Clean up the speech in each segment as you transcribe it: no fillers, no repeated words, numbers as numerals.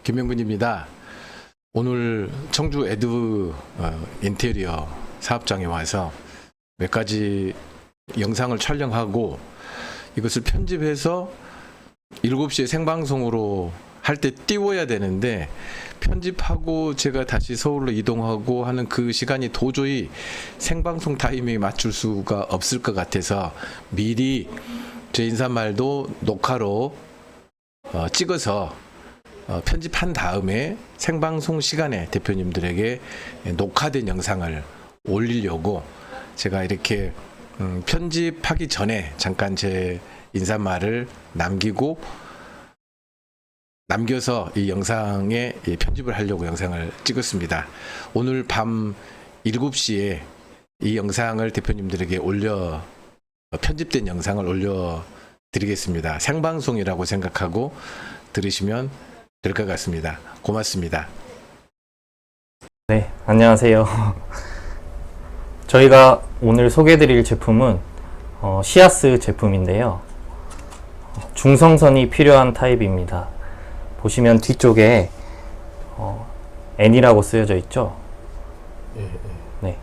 김명근입니다. 오늘 청주 에드 인테리어 사업장에 와서 몇 가지 영상을 촬영하고 이것을 편집해서 7시에 생방송으로 할 때 띄워야 되는데, 편집하고 제가 다시 서울로 이동하고 하는 그 시간이 도저히 생방송 타이밍에 맞출 수가 없을 것 같아서 미리 제 인사말도 녹화로 찍어서 편집한 다음에 생방송 시간에 대표님들에게 녹화된 영상을 올리려고 제가 이렇게 편집하기 전에 잠깐 제 인사말을 남겨서 이 영상에 편집을 하려고 영상을 찍었습니다. 오늘 밤 7시에 이 영상을 대표님들에게 편집된 영상을 올려드리겠습니다. 생방송이라고 생각하고 들으시면 될 것 같습니다. 고맙습니다. 네, 안녕하세요. 저희가 오늘 소개해드릴 제품은 시아스 제품인데요. 중성선이 필요한 타입입니다. 보시면 뒤쪽에 N이라고 쓰여져 있죠. 네,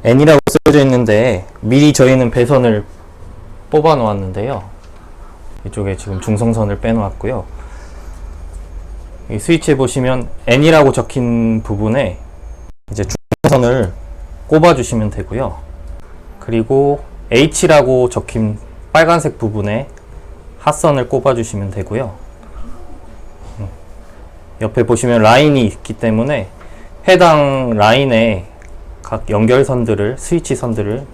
N이라고 쓰여져 있는데 미리 저희는 배선을 뽑아 놓았는데요. 이쪽에 지금 중성선을 빼놓았고요. 이 스위치에 보시면 N이라고 적힌 부분에 이제 중성선을 꼽아 주시면 되고요. 그리고 H라고 적힌 빨간색 부분에 핫선을 꼽아 주시면 되고요. 옆에 보시면 라인이 있기 때문에 해당 라인에 각 연결선들을, 스위치 선들을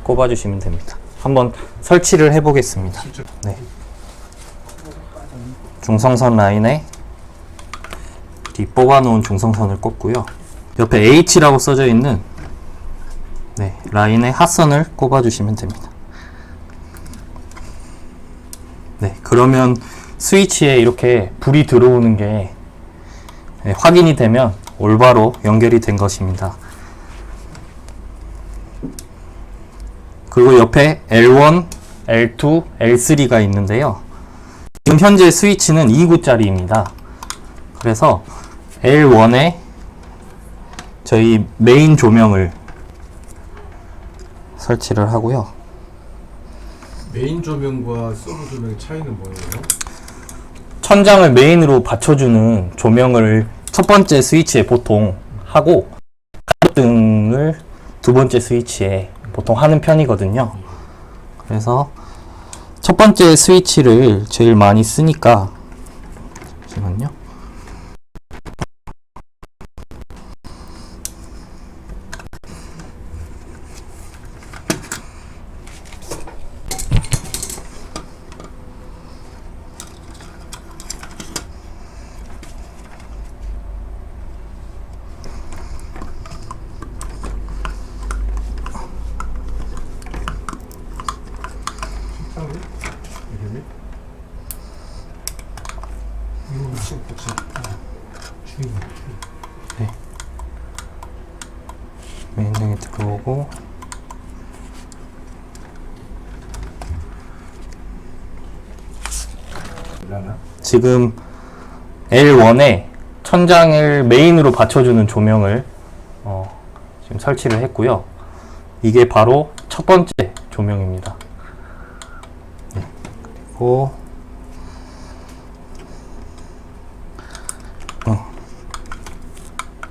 꼽아 주시면 됩니다. 한번 설치를 해 보겠습니다. 네. 중성선 라인에 뽑아 놓은 중성선을 꼽고요. 옆에 H라고 써져 있는 라인에 핫선을 꼽아 주시면 됩니다. 네, 그러면 스위치에 이렇게 불이 들어오는 게 확인이 되면 올바로 연결이 된 것입니다. 그리고 옆에 L1, L2, L3가 있는데요. 지금 현재 스위치는 2구짜리입니다. 그래서 L1에 저희 메인 조명을 설치를 하고요. 메인 조명과 솔로 조명의 차이는 뭐예요? 천장을 메인으로 받쳐주는 조명을 첫 번째 스위치에 보통 하고, 가로등을 두 번째 스위치에 보통 하는 편이거든요. 그래서 첫 번째 스위치를 제일 많이 쓰니까, 잠시만요. 네. 메인등에 들어오고, 지금 L1에 천장을 메인으로 받쳐주는 조명을 지금 설치를 했고요. 이게 바로 첫 번째 조명입니다. 네. 그리고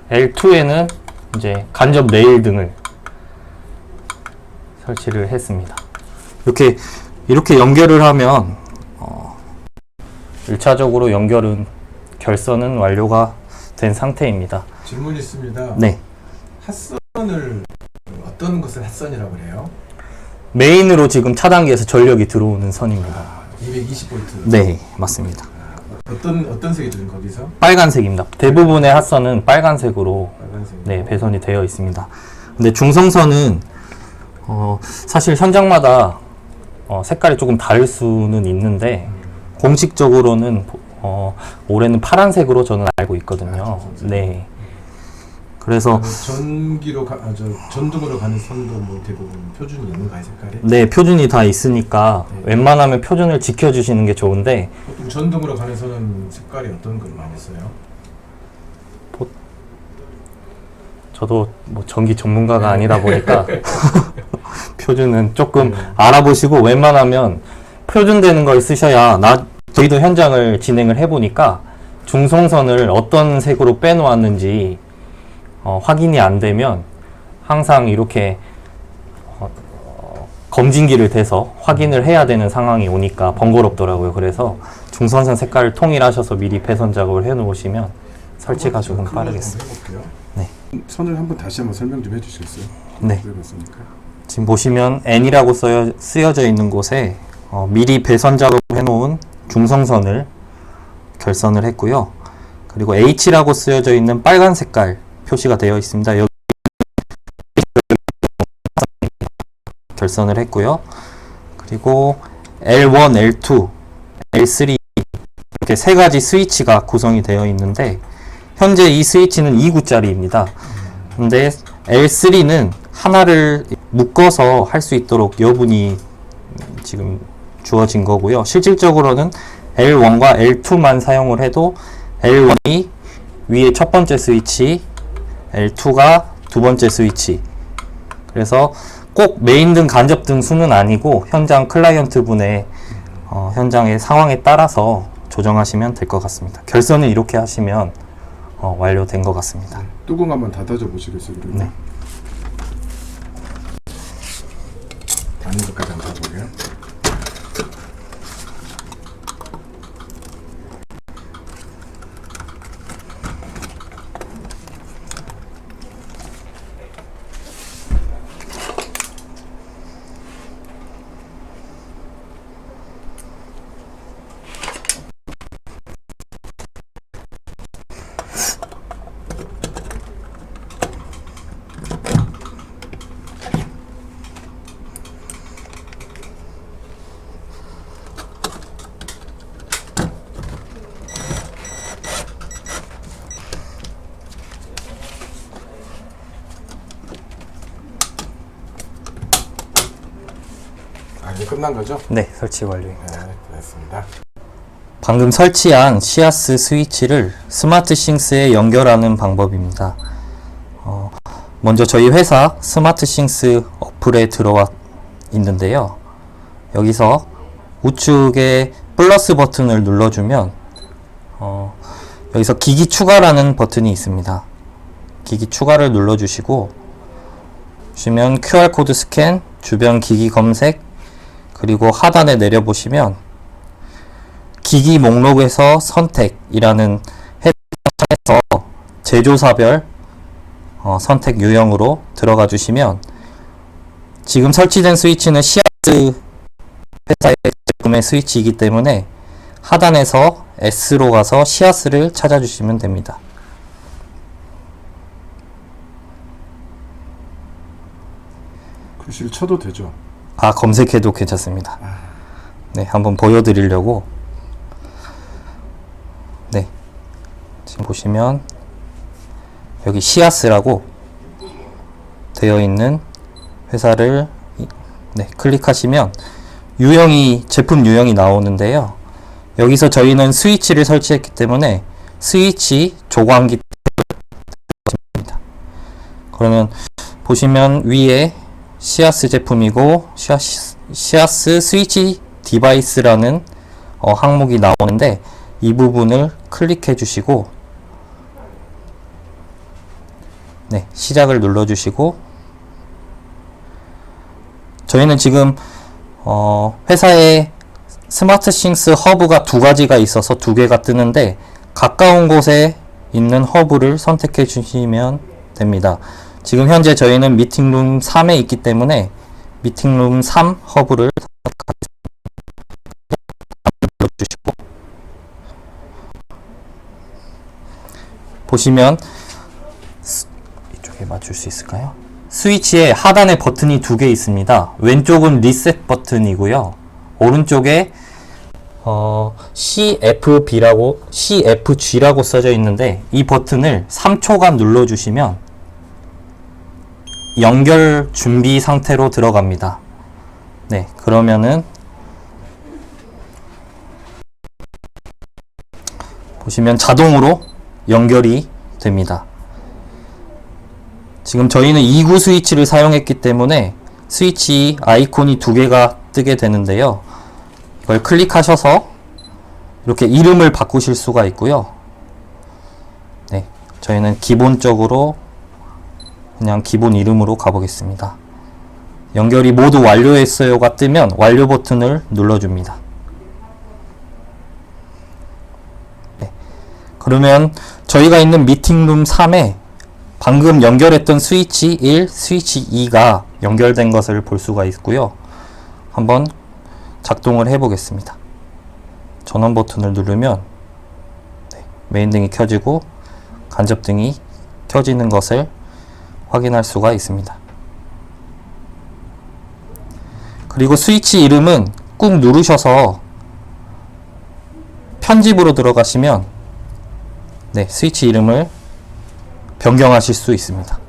L2에는 이제 간접 레일 등을 설치를 했습니다. 이렇게 연결을 하면 1차적으로 결선은 완료가 된 상태입니다. 질문 있습니다. 네. 핫선을 어떤 것을 핫선이라고 그래요? 메인으로 지금 차단기에서 전력이 들어오는 선입니다. 220V. 네, 맞습니다. 어떤 색이 들은 거기서? 빨간색입니다. 대부분의 핫선은 빨간색으로 배선이 되어 있습니다. 근데 중성선은 사실 현장마다 색깔이 조금 다를 수는 있는데, 공식적으로는 올해는 파란색으로 저는 알고 있거든요. 네. 그래서 전등으로 가는 선도 뭐 대부분 표준이 있는가요, 색깔이? 네, 표준이 다 있으니까 네. 웬만하면 표준을 지켜주시는 게 좋은데, 보통 전등으로 가는 선은 색깔이 어떤 걸 많이 써요? 저도 뭐 전기 전문가가 아니다 보니까 표준은 조금 알아보시고, 웬만하면 표준되는 걸 쓰셔야, 저희도 현장을 진행을 해보니까 중성선을 어떤 색으로 빼놓았는지 확인이 안 되면 항상 이렇게 검진기를 대서 확인을 해야 되는 상황이 오니까 번거롭더라고요. 그래서 중성선 색깔을 통일하셔서 미리 배선 작업을 해 놓으시면 설치가 조금 빠르겠습니다. 네. 선을 한번 다시 한번 설명 좀 해주시겠어요? 네. 지금 보시면 N이라고 쓰여져 있는 곳에 미리 배선 작업을 해놓은 중성선을 결선을 했고요. 그리고 H라고 쓰여져 있는 빨간 색깔 표시가 되어 있습니다. 여기 결선을 했고요. 그리고 L1, L2, L3 이렇게 세 가지 스위치가 구성이 되어 있는데, 현재 이 스위치는 2구짜리입니다. 근데 L3는 하나를 묶어서 할 수 있도록 여분이 지금 주어진 거고요. 실질적으로는 L1과 L2만 사용을 해도 L1이 위에 첫 번째 스위치, L2가 두 번째 스위치. 그래서 꼭 메인등, 간접등 수는 아니고 현장 클라이언트 분의 현장의 상황에 따라서 조정하시면 될 것 같습니다. 결선을 이렇게 하시면 완료된 것 같습니다. 뚜껑 한번 닫아줘 보시겠어요? 그리고? 네. 닫는 것까지 한번 봐볼게요. 이제 끝난 거죠? 네, 설치 완료입니다. 네, 됐습니다. 방금 설치한 시아스 스위치를 스마트싱스에 연결하는 방법입니다. 먼저 저희 회사 스마트싱스 어플에 들어와 있는데요. 여기서 우측에 플러스 버튼을 눌러주면 여기서 기기 추가라는 버튼이 있습니다. 기기 추가를 눌러주시고, 보시면 QR코드 스캔, 주변 기기 검색, 그리고 하단에 내려보시면 기기 목록에서 선택이라는 해당에서 제조사별 선택 유형으로 들어가 주시면, 지금 설치된 스위치는 시아스 회사의 제품의 스위치이기 때문에 하단에서 S로 가서 시아스를 찾아주시면 됩니다. 글씨를 쳐도 되죠? 검색해도 괜찮습니다. 네, 한번 보여드리려고. 네, 지금 보시면 여기 시아스라고 되어 있는 회사를 클릭하시면 제품 유형이 나오는데요. 여기서 저희는 스위치를 설치했기 때문에 스위치 조광기 입니다. 그러면 보시면 위에 시아스 제품이고 시아스 스위치 디바이스라는 항목이 나오는데, 이 부분을 클릭해 주시고 시작을 눌러 주시고, 저희는 지금 회사에 스마트싱스 허브가 두 가지가 있어서 두 개가 뜨는데, 가까운 곳에 있는 허브를 선택해 주시면 됩니다. 지금 현재 저희는 미팅룸 3에 있기 때문에 미팅룸 3 허브를 눌러주시고, 보시면 이쪽에 맞출 수 있을까요? 스위치에 하단에 버튼이 두 개 있습니다. 왼쪽은 리셋 버튼이고요. 오른쪽에 CFG라고 써져 있는데, 이 버튼을 3초간 눌러주시면 연결 준비 상태로 들어갑니다. 네, 그러면은 보시면 자동으로 연결이 됩니다. 지금 저희는 2구 스위치를 사용했기 때문에 스위치 아이콘이 두 개가 뜨게 되는데요. 이걸 클릭하셔서 이렇게 이름을 바꾸실 수가 있고요. 네, 저희는 기본적으로 그냥 기본 이름으로 가보겠습니다. 연결이 모두 완료했어요가 뜨면 완료 버튼을 눌러줍니다. 네, 그러면 저희가 있는 미팅룸 3에 방금 연결했던 스위치 1, 스위치 2가 연결된 것을 볼 수가 있고요. 한번 작동을 해 보겠습니다. 전원 버튼을 누르면 네, 메인등이 켜지고 간접등이 켜지는 것을 확인할 수가 있습니다. 그리고 스위치 이름은 꾹 누르셔서 편집으로 들어가시면 네, 스위치 이름을 변경하실 수 있습니다.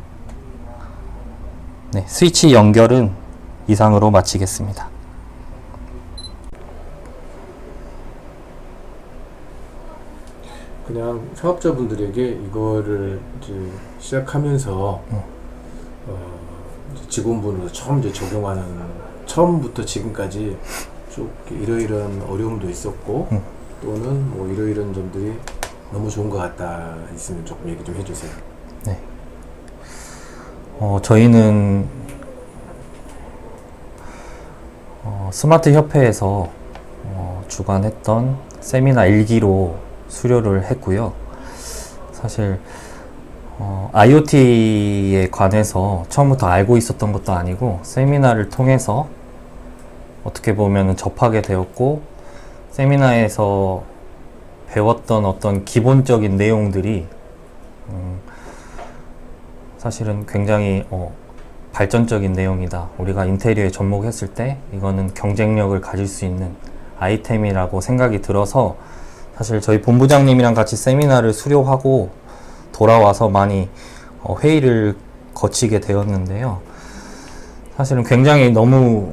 네, 스위치 연결은 이상으로 마치겠습니다. 그냥 사업자분들에게 이거를 이제 시작하면서 이제 직원분으로 처음 이제 적용하는 처음부터 지금까지 쭉 이러이러한 어려움도 있었고 또는 뭐 이러이러한 점들이 너무 좋은 것 같다 있으면 조금 얘기 좀 해주세요. 네. 저희는 스마트 협회에서 주관했던 세미나 1기로 수료를 했고요. 사실 IoT에 관해서 처음부터 알고 있었던 것도 아니고 세미나를 통해서 어떻게 보면 접하게 되었고 세미나에서 배웠던 어떤 기본적인 내용들이 사실은 굉장히 발전적인 내용이다. 우리가 인테리어에 접목했을 때 이거는 경쟁력을 가질 수 있는 아이템이라고 생각이 들어서 사실 저희 본부장님이랑 같이 세미나를 수료하고 돌아와서 많이 회의를 거치게 되었는데요. 사실은 굉장히 너무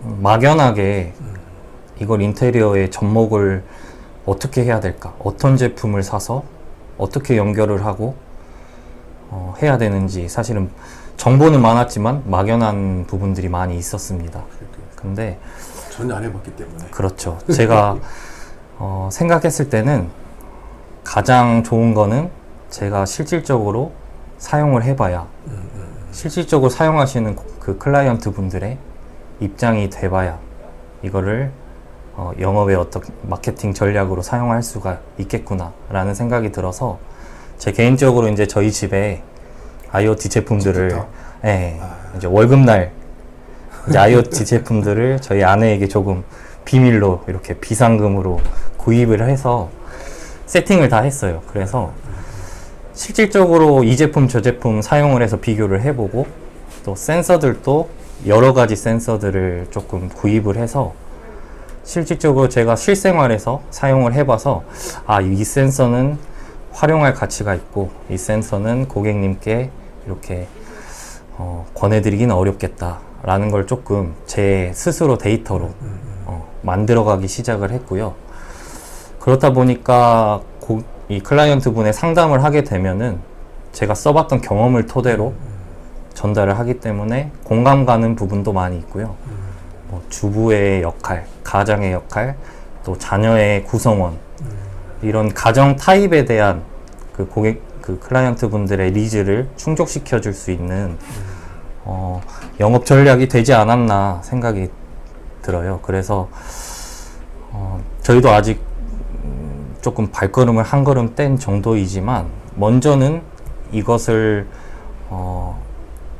막연하게 이걸 인테리어에 접목을 어떻게 해야 될까? 어떤 제품을 사서 어떻게 연결을 하고 해야 되는지 사실은 정보는 많았지만 막연한 부분들이 많이 있었습니다. 근데 전혀 안 해봤기 때문에. 그렇죠. 제가 생각했을 때는 가장 좋은 거는 제가 실질적으로 사용을 해봐야 실질적으로 사용하시는 그 클라이언트 분들의 입장이 돼봐야 이거를 영업의 어떤 마케팅 전략으로 사용할 수가 있겠구나 라는 생각이 들어서 제 개인적으로 이제 저희 집에 IoT 제품들을 예, 이제 월급날 이제 IoT 제품들을 저희 아내에게 조금 비밀로 이렇게 비상금으로 구입을 해서 세팅을 다 했어요. 그래서 실질적으로 이 제품 저 제품 사용을 해서 비교를 해보고 또 센서들도 여러 가지 센서들을 조금 구입을 해서 실질적으로 제가 실생활에서 사용을 해봐서 이 센서는 활용할 가치가 있고 이 센서는 고객님께 이렇게 권해드리기는 어렵겠다 라는 걸 조금 제 스스로 데이터로 만들어가기 시작을 했고요. 그렇다 보니까 이 클라이언트 분의 상담을 하게 되면은 제가 써봤던 경험을 토대로 전달을 하기 때문에 공감 가는 부분도 많이 있고요. 뭐 주부의 역할, 가장의 역할, 또 자녀의 구성원 이런 가정 타입에 대한 그 클라이언트 분들의 니즈를 충족시켜 줄 수 있는 영업 전략이 되지 않았나 생각이 들어요. 그래서 저희도 아직 조금 발걸음을 한 걸음 뗀 정도이지만 먼저는 이것을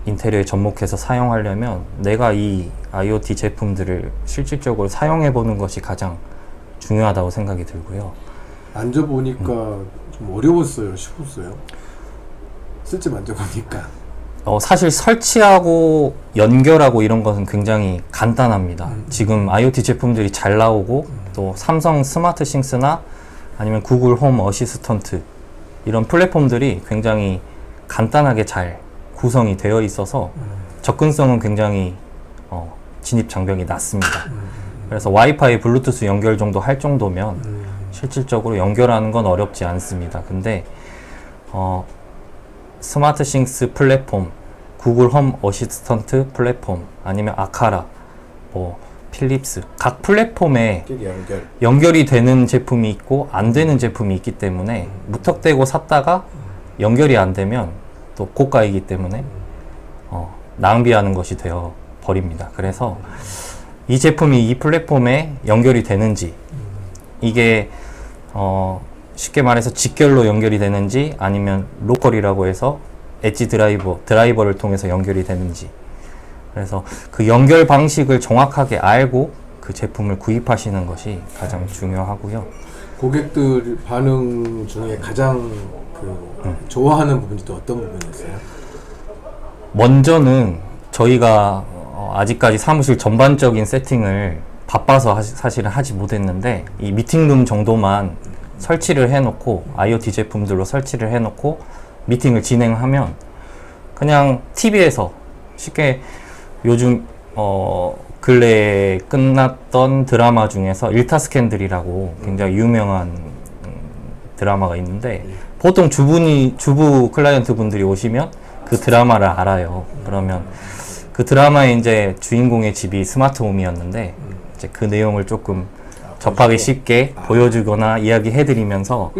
인테리어에 접목해서 사용하려면 내가 이 IoT 제품들을 실질적으로 사용해 보는 것이 가장 중요하다고 생각이 들고요. 만져보니까 좀 어려웠어요? 쉽었어요? 실제 만져보니까 사실 설치하고 연결하고 이런 것은 굉장히 간단합니다. 지금 IoT 제품들이 잘 나오고 또 삼성 스마트 싱스나 아니면 구글 홈 어시스턴트 이런 플랫폼들이 굉장히 간단하게 잘 구성이 되어 있어서 접근성은 굉장히 진입 장벽이 낮습니다. 그래서 와이파이, 블루투스 연결 정도 할 정도면 실질적으로 연결하는 건 어렵지 않습니다. 근데 스마트싱스 플랫폼, 구글 홈 어시스턴트 플랫폼, 아니면 아카라, 뭐 필립스, 각 플랫폼에 연결이 되는 제품이 있고 안 되는 제품이 있기 때문에 무턱대고 샀다가 연결이 안 되면 또 고가이기 때문에 낭비하는 것이 되어 버립니다. 그래서 이 제품이 이 플랫폼에 연결이 되는지, 이게 쉽게 말해서 직결로 연결이 되는지 아니면 로컬이라고 해서 엣지 드라이버를 통해서 연결이 되는지, 그래서 그 연결 방식을 정확하게 알고 그 제품을 구입하시는 것이 가장 중요하고요. 고객들 반응 중에 가장 좋아하는 부분이 또 어떤 부분이었어요? 먼저는 저희가 아직까지 사무실 전반적인 세팅을 바빠서 사실은 하지 못했는데, 이 미팅룸 정도만 설치를 해놓고 IoT 제품들로 설치를 해놓고 미팅을 진행하면 그냥 TV에서 쉽게 요즘 근래에 끝났던 드라마 중에서 일타스캔들이라고 굉장히 유명한 드라마가 있는데, 보통 주부 클라이언트 분들이 오시면 그 드라마를 알아요. 그러면 그 드라마의 이제 주인공의 집이 스마트홈이었는데, 이제 그 내용을 조금 접하기 쉽게 보여주거나 이야기해드리면서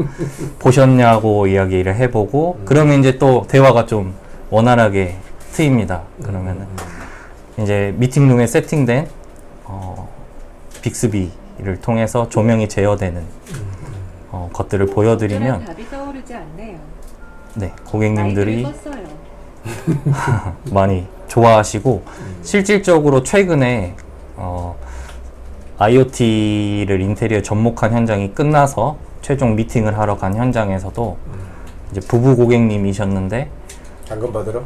보셨냐고 이야기를 해보고, 그러면 이제 또 대화가 좀 원활하게 트입니다. 그러면은 이제 미팅룸에 세팅된 빅스비를 통해서 조명이 제어되는 것들을 보여드리면 답이 떠오르지 않네요. 네, 고객님들이 마이크를 껐어요. 많이 좋아하시고, 실질적으로 최근에 IoT를 인테리어 접목한 현장이 끝나서 최종 미팅을 하러 간 현장에서도 이제 부부 고객님이셨는데 당근 받으러?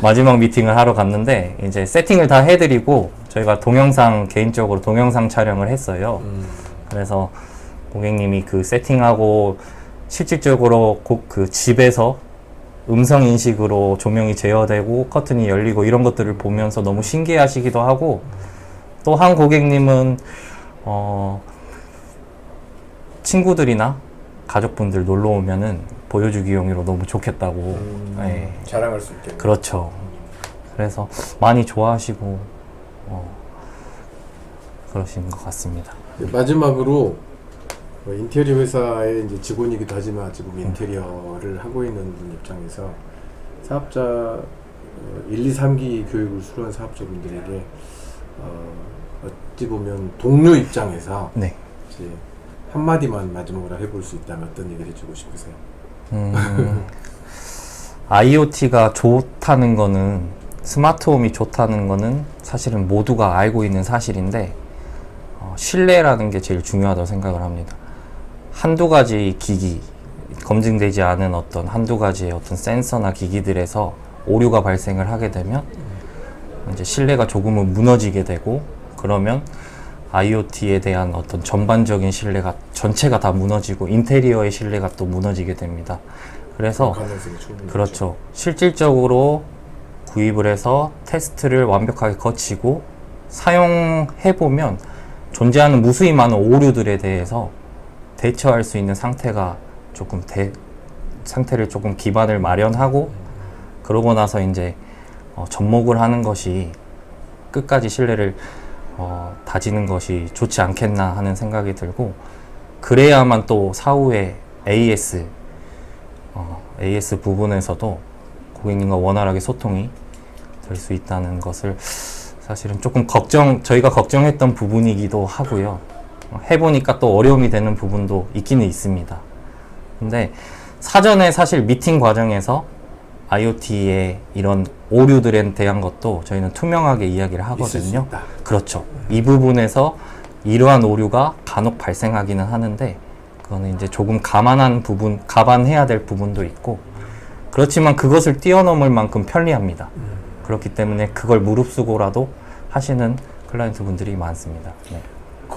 마지막 미팅을 하러 갔는데 이제 세팅을 다 해드리고 저희가 개인적으로 동영상 촬영을 했어요. 그래서 고객님이 그 세팅하고 실질적으로 그 집에서 음성 인식으로 조명이 제어되고 커튼이 열리고 이런 것들을 보면서 너무 신기해 하시기도 하고, 또 한 고객님은 친구들이나 가족분들 놀러 오면은 보여주기용으로 너무 좋겠다고 네. 자랑할 수 있게. 그렇죠. 그래서 많이 좋아하시고 그러신 것 같습니다. 마지막으로 인테리어 회사의 이제 직원이기도 하지만 지금 인테리어를 하고 있는 분 입장에서 사업자 1, 2, 3기 교육을 수료한 사업자분들에게 어찌 보면 동료 입장에서 네. 이제 한마디만 마지막으로 해볼 수 있다면 어떤 얘기를 해주고 싶으세요? IoT가 좋다는 거는, 스마트홈이 좋다는 거는 사실은 모두가 알고 있는 사실인데, 신뢰라는 게 제일 중요하다고 생각을 합니다. 한두 가지 기기, 검증되지 않은 한두 가지의 어떤 센서나 기기들에서 오류가 발생을 하게 되면 이제 신뢰가 조금은 무너지게 되고, 그러면 IoT에 대한 어떤 전반적인 신뢰가 전체가 다 무너지고 인테리어의 신뢰가 또 무너지게 됩니다. 그래서 그렇죠. 실질적으로 구입을 해서 테스트를 완벽하게 거치고 사용해보면 존재하는 무수히 많은 오류들에 대해서 대처할 수 있는 상태를 조금 기반을 마련하고, 그러고 나서 이제 접목을 하는 것이 끝까지 신뢰를 다지는 것이 좋지 않겠나 하는 생각이 들고, 그래야만 또 사후에 AS 부분에서도 고객님과 원활하게 소통이 될 수 있다는 것을 사실은 조금 저희가 걱정했던 부분이기도 하고요. 해보니까 또 어려움이 되는 부분도 있기는 있습니다. 근데 사전에 사실 미팅 과정에서 IoT의 이런 오류들에 대한 것도 저희는 투명하게 이야기를 하거든요. 그렇죠. 이 부분에서 이러한 오류가 간혹 발생하기는 하는데, 그거는 이제 조금 감안해야 될 부분도 있고, 그렇지만 그것을 뛰어넘을 만큼 편리합니다. 그렇기 때문에 그걸 무릅쓰고라도 하시는 클라이언트 분들이 많습니다. 네.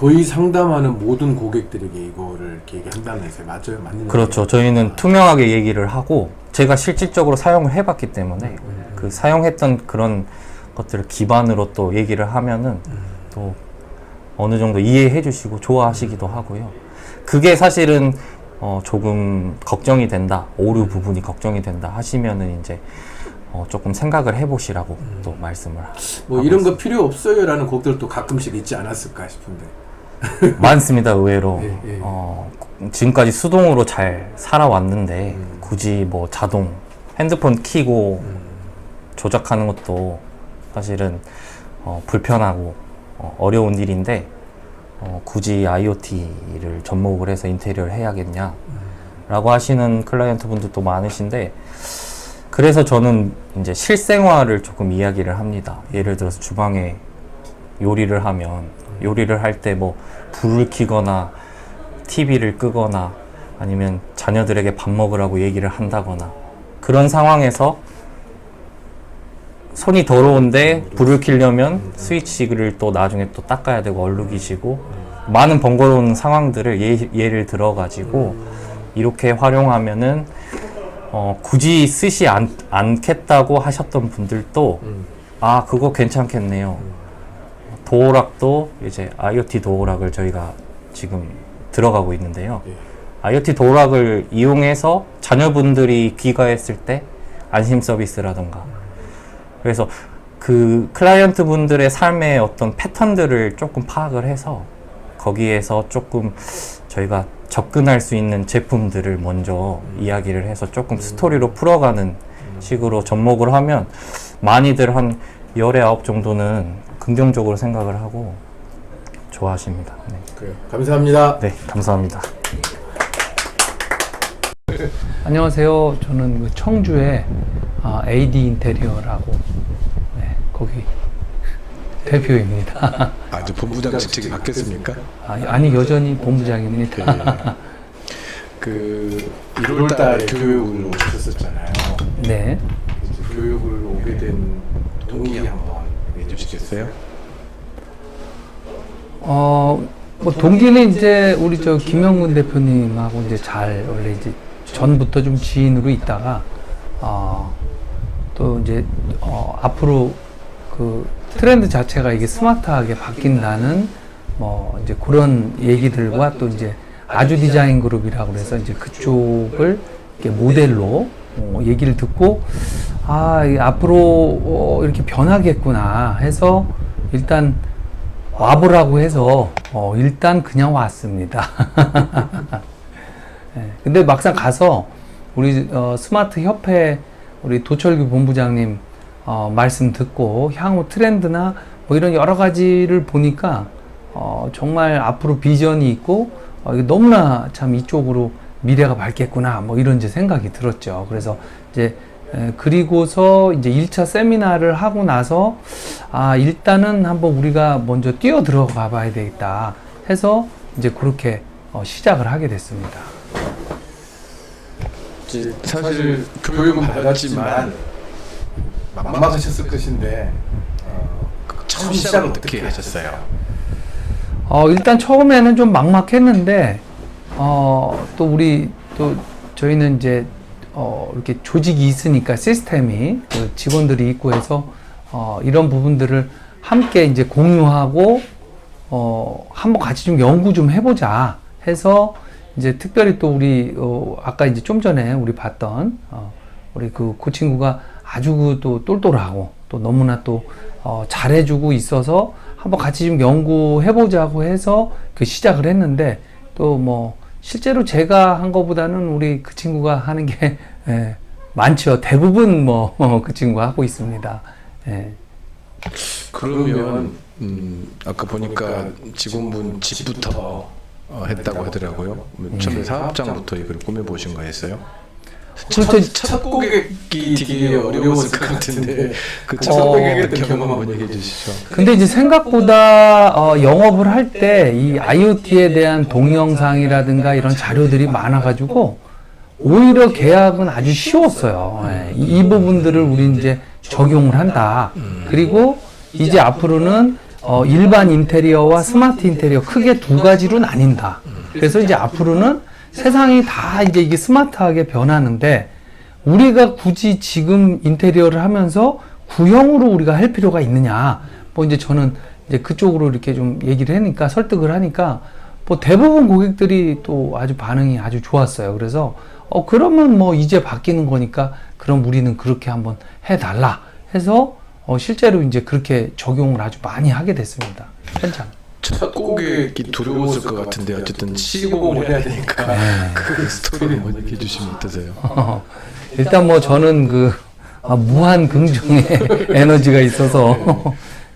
거의 상담하는 모든 고객들에게 이거를 이렇게 얘기한다면서요. 맞아요? 맞는 그렇죠. 얘기예요? 저희는 투명하게 얘기를 하고 제가 실질적으로 사용을 해봤기 때문에 그 사용했던 그런 것들을 기반으로 또 얘기를 하면은 또 어느 정도 이해해 주시고 좋아하시기도 하고요. 그게 사실은 조금 걱정이 된다, 오류 부분이 걱정이 된다 하시면은 이제 조금 생각을 해보시라고 또 말씀을 뭐 하고 이런 거 있습니다. 필요 없어요라는 곡들도 가끔씩 있지 않았을까 싶은데. 많습니다. 의외로 예, 예. 지금까지 수동으로 잘 살아왔는데 굳이 뭐 자동 핸드폰 키고 조작하는 것도 사실은 불편하고 어려운 일인데 굳이 IoT를 접목을 해서 인테리어를 해야겠냐 라고 하시는 클라이언트 분들도 많으신데, 그래서 저는 이제 실생활을 조금 이야기를 합니다. 예를 들어서 주방에 요리를 하면 요리를 할 때 뭐 불을 켜거나 TV를 끄거나 아니면 자녀들에게 밥 먹으라고 얘기를 한다거나 그런 상황에서 손이 더러운데 불을 켜려면 스위치를 또 나중에 또 닦아야 되고 얼룩이시고 많은 번거로운 상황들을 예를 들어 가지고 이렇게 활용하면은 굳이 쓰지 않겠다고 하셨던 분들도 아 그거 괜찮겠네요. 도어락도 이제 IoT 도어락을 저희가 지금 들어가고 있는데요. IoT 도어락을 이용해서 자녀분들이 귀가했을 때 안심 서비스라던가, 그래서 그 클라이언트 분들의 삶의 어떤 패턴들을 조금 파악을 해서 거기에서 조금 저희가 접근할 수 있는 제품들을 먼저 이야기를 해서 조금 스토리로 풀어가는 식으로 접목을 하면 많이들 한 10에 9 정도는 긍정적으로 생각을 하고 좋아하십니다. 네. 그래요. 감사합니다. 네, 감사합니다. 안녕하세요. 저는 그 청주의 AD 인테리어라고 거기 대표입니다. 이제 본부장 직책이 바뀌었습니까? 아니 여전히 본부장입니다. 그 1월달에 교육을 오셨었잖아요. 네. 이제 교육을 오게 된 동기 한번 얘기해 주시겠어요? 뭐 동기는 이제 우리 저 김영근 대표님하고 이제 잘 원래 이제 전부터 좀 지인으로 있다가 또 이제 앞으로 그 트렌드 자체가 이게 스마트하게 바뀐다는 뭐 이제 그런 얘기들과 또 이제 아주 디자인 그룹이라고 그래서 이제 그쪽을 이렇게 모델로 얘기를 듣고 앞으로 이렇게 변하겠구나 해서 일단 와보라고 해서 일단 그냥 왔습니다. 네, 근데 막상 가서 우리 스마트 협회 우리 도철규 본부장님 말씀 듣고 향후 트렌드나 뭐 이런 여러 가지를 보니까 정말 앞으로 비전이 있고 이게 너무나 참 이쪽으로 미래가 밝겠구나 뭐 이런 이제 생각이 들었죠. 그래서 이제 그리고서 이제 1차 세미나를 하고 나서 일단은 한번 우리가 먼저 뛰어 들어가 봐야 되겠다 해서 이제 그렇게 시작을 하게 됐습니다. 사실 교육은 받았지만 막막하셨을 것인데 처음 시작을 어떻게 하셨어요? 일단 처음에는 좀 막막했는데 또 우리 또 저희는 이제 이렇게 조직이 있으니까 시스템이 그 직원들이 있고 해서 이런 부분들을 함께 이제 공유하고 한번 같이 좀 연구 좀 해보자 해서 이제 특별히 또 우리 아까 이제 좀 전에 우리 봤던 우리 그 친구가 아주 또 똘똘하고 또 너무나 또 잘해주고 있어서 한번 같이 좀 연구해보자고 해서 그 시작을 했는데 또 뭐 실제로 제가 한 것보다는 우리 그 친구가 하는 게 많죠. 대부분 뭐 그 친구가 하고 있습니다. 그러면 아까 보니까 직원분 집부터 했다고 하더라고요. 처음에 사업장부터 이걸 꾸며보신 거였어요? 첫 고객이 되게 어려웠을 것 같은데 그 첫 고객했던 경험 한번 얘기해 주시죠. 근데 이제 생각보다 영업을 할 때 이 IoT에 대한 동영상이라든가 이런 자료들이 많아가지고 오히려 계약은 아주 쉬웠어요. 이 부분들을 우리 이제 적용을 한다. 그리고 이제 앞으로는 일반 인테리어와 스마트 인테리어 크게 두 가지로 나뉜다. 그래서 이제 앞으로는 세상이 다 이제 이게 스마트하게 변하는데 우리가 굳이 지금 인테리어를 하면서 구형으로 우리가 할 필요가 있느냐. 뭐 이제 저는 이제 그쪽으로 이렇게 좀 얘기를 하니까 설득을 하니까 뭐 대부분 고객들이 또 아주 반응이 아주 좋았어요. 그래서 그러면 뭐 이제 바뀌는 거니까 그럼 우리는 그렇게 한번 해달라 해서 실제로 이제 그렇게 적용을 아주 많이 하게 됐습니다. 현장. 첫 고객이 두려웠을 것 같은데 어쨌든 시공을 해야 되니까 그 스토리를 한번 얘기해 주시면 어떠세요? 일단 뭐 저는 무한 긍정의 에너지가 있어서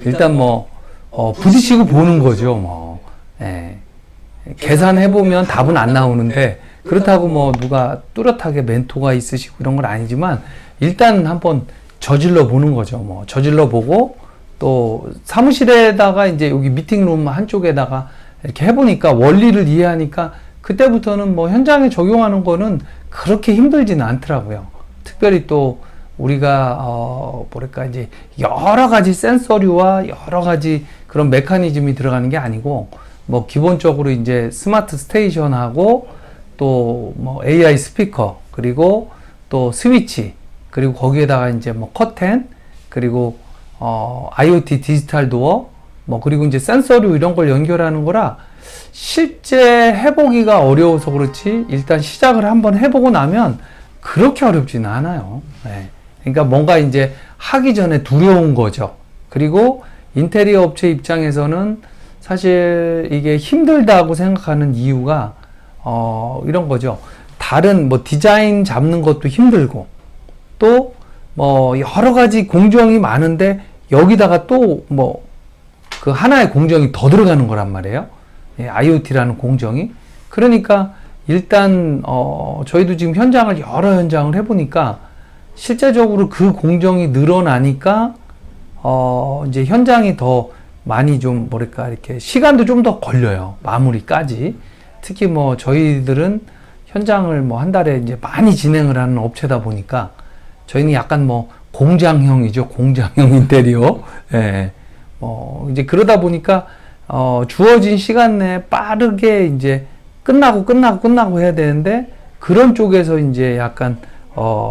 일단 뭐 부딪히고 보는 거죠. 뭐 계산해 보면 답은 안 나오는데 그렇다고 뭐 누가 뚜렷하게 멘토가 있으시고 이런 건 아니지만 일단 한번 저질러 보는 거죠. 뭐 저질러 보고 또 사무실에다가 이제 여기 미팅룸 한쪽에다가 이렇게 해보니까 원리를 이해하니까 그때부터는 뭐 현장에 적용하는 거는 그렇게 힘들지는 않더라고요. 특별히 또 우리가 뭐랄까 이제 여러 가지 센서류와 여러 가지 그런 메커니즘이 들어가는 게 아니고 뭐 기본적으로 이제 스마트 스테이션하고 또 뭐 AI 스피커 그리고 또 스위치 그리고 거기에다가 이제 뭐 커튼 그리고 IoT 디지털 도어 뭐 그리고 이제 센서류 이런 걸 연결하는 거라 실제 해보기가 어려워서 그렇지 일단 시작을 한번 해보고 나면 그렇게 어렵지는 않아요. 네. 그러니까 뭔가 이제 하기 전에 두려운 거죠. 그리고 인테리어 업체 입장에서는 사실 이게 힘들다고 생각하는 이유가 이런 거죠. 다른 뭐 디자인 잡는 것도 힘들고 또 뭐 여러 가지 공정이 많은데 여기다가 또 뭐 그 하나의 공정이 더 들어가는 거란 말이에요. IoT라는 공정이. 그러니까 일단 저희도 지금 현장을 여러 현장을 해보니까 실제적으로 그 공정이 늘어나니까 이제 현장이 더 많이 좀 뭐랄까 이렇게 시간도 좀 더 걸려요. 마무리까지. 특히 뭐 저희들은 현장을 뭐 한 달에 이제 많이 진행을 하는 업체다 보니까 저희는 약간 뭐 공장형이죠. 공장형 인테리어. 예. 이제 그러다 보니까 주어진 시간 내에 빠르게 이제 끝나고 해야 되는데 그런 쪽에서 이제 약간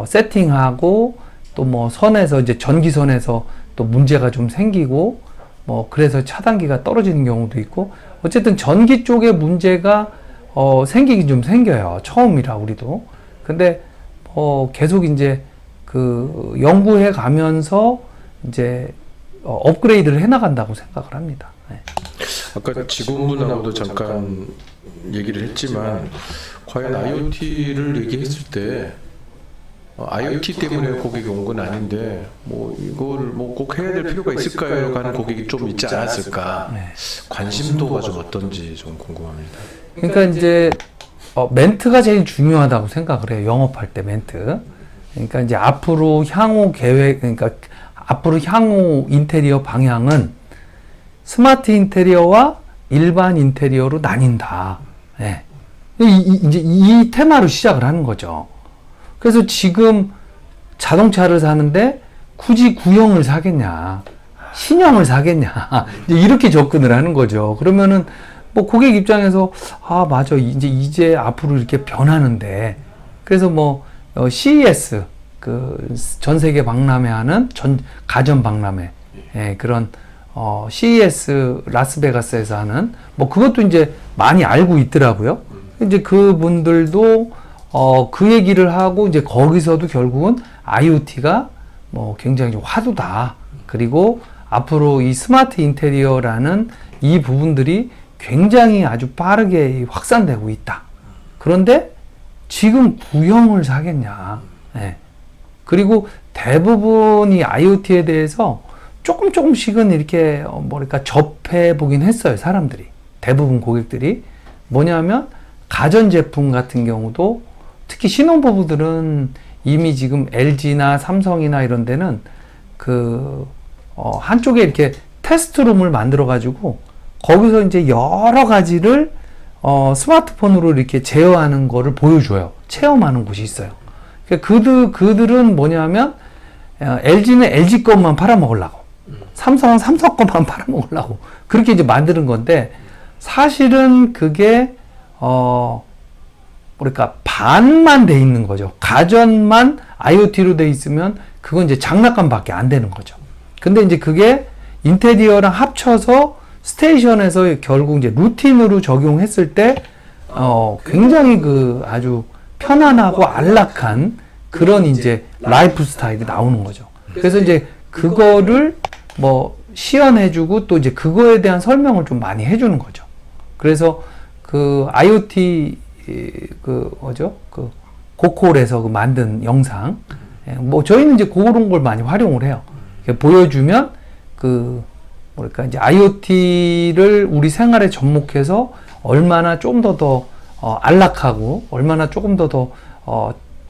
세팅하고 또 뭐 선에서 이제 전기선에서 또 문제가 좀 생기고 뭐 그래서 차단기가 떨어지는 경우도 있고 어쨌든 전기 쪽에 문제가 생기긴 좀 생겨요. 처음이라 우리도. 근데 계속 이제 그 연구해 가면서 이제 업그레이드를 해 나간다고 생각을 합니다. 네. 아까 직원분하고도 잠깐 얘기를 했지만 과연 IoT를 얘기했을 때 IoT 때문에 고객이 온 건 아닌데 뭐 이걸 뭐 꼭 해야 될 필요가 있을까요? 하는 고객이 좀 있지 않았을까? 네. 관심도가 좀 어떤지 좀 궁금합니다. 그러니까 이제 멘트가 제일 중요하다고 생각을 해요. 영업할 때 멘트. 그러니까 이제 앞으로 향후 계획, 그러니까 앞으로 향후 인테리어 방향은 스마트 인테리어와 일반 인테리어로 나뉜다. 네. 이제 이 테마로 시작을 하는 거죠. 그래서 지금 자동차를 사는데 굳이 구형을 사겠냐, 신형을 사겠냐, 이제 이렇게 접근을 하는 거죠. 그러면은 뭐 고객 입장에서 맞아 이제 앞으로 이렇게 변하는데 그래서 뭐 CES 그 전 세계 박람회하는 가전 박람회 그런 CES 라스베가스에서 하는 뭐 그것도 이제 많이 알고 있더라고요. 이제 그분들도 그 얘기를 하고 이제 거기서도 결국은 IoT가 뭐 굉장히 화두다. 그리고 앞으로 이 스마트 인테리어라는 이 부분들이 굉장히 아주 빠르게 확산되고 있다. 그런데 지금 구형을 사겠냐. 네. 그리고 대부분이 IoT에 대해서 조금씩은 이렇게 뭐랄까 접해 보긴 했어요. 사람들이. 대부분 고객들이. 뭐냐면 가전제품 같은 경우도 특히 신혼부부들은 이미 지금 LG나 삼성이나 이런 데는 한쪽에 이렇게 테스트룸을 만들어 가지고 거기서 이제 여러 가지를 스마트폰으로 이렇게 제어하는 거를 보여줘요. 체험하는 곳이 있어요. 그러니까 그들은 뭐냐면 LG는 LG 것만 팔아먹으려고. 삼성은 삼성 것만 팔아먹으려고 그렇게 이제 만드는 건데, 사실은 그게 그러니까 반만 돼 있는 거죠. 가전만 IoT로 돼 있으면 그건 이제 장난감밖에 안 되는 거죠. 근데 이제 그게 인테리어랑 합쳐서 스테이션에서 결국 이제 루틴으로 적용했을 때 굉장히 그 아주 편안하고 안락한 그런 이제 라이프 스타일이 나오는 거죠. 그래서 이제 그거를 뭐 시연해주고 또 이제 그거에 대한 설명을 좀 많이 해주는 거죠. 그래서 그 IoT 그 뭐죠? 그 고콜에서 그 만든 영상, 뭐 저희는 이제 그런 걸 많이 활용을 해요. 보여주면 그 뭐랄까 이제 IoT를 우리 생활에 접목해서 얼마나 좀 더 안락하고 얼마나 조금 더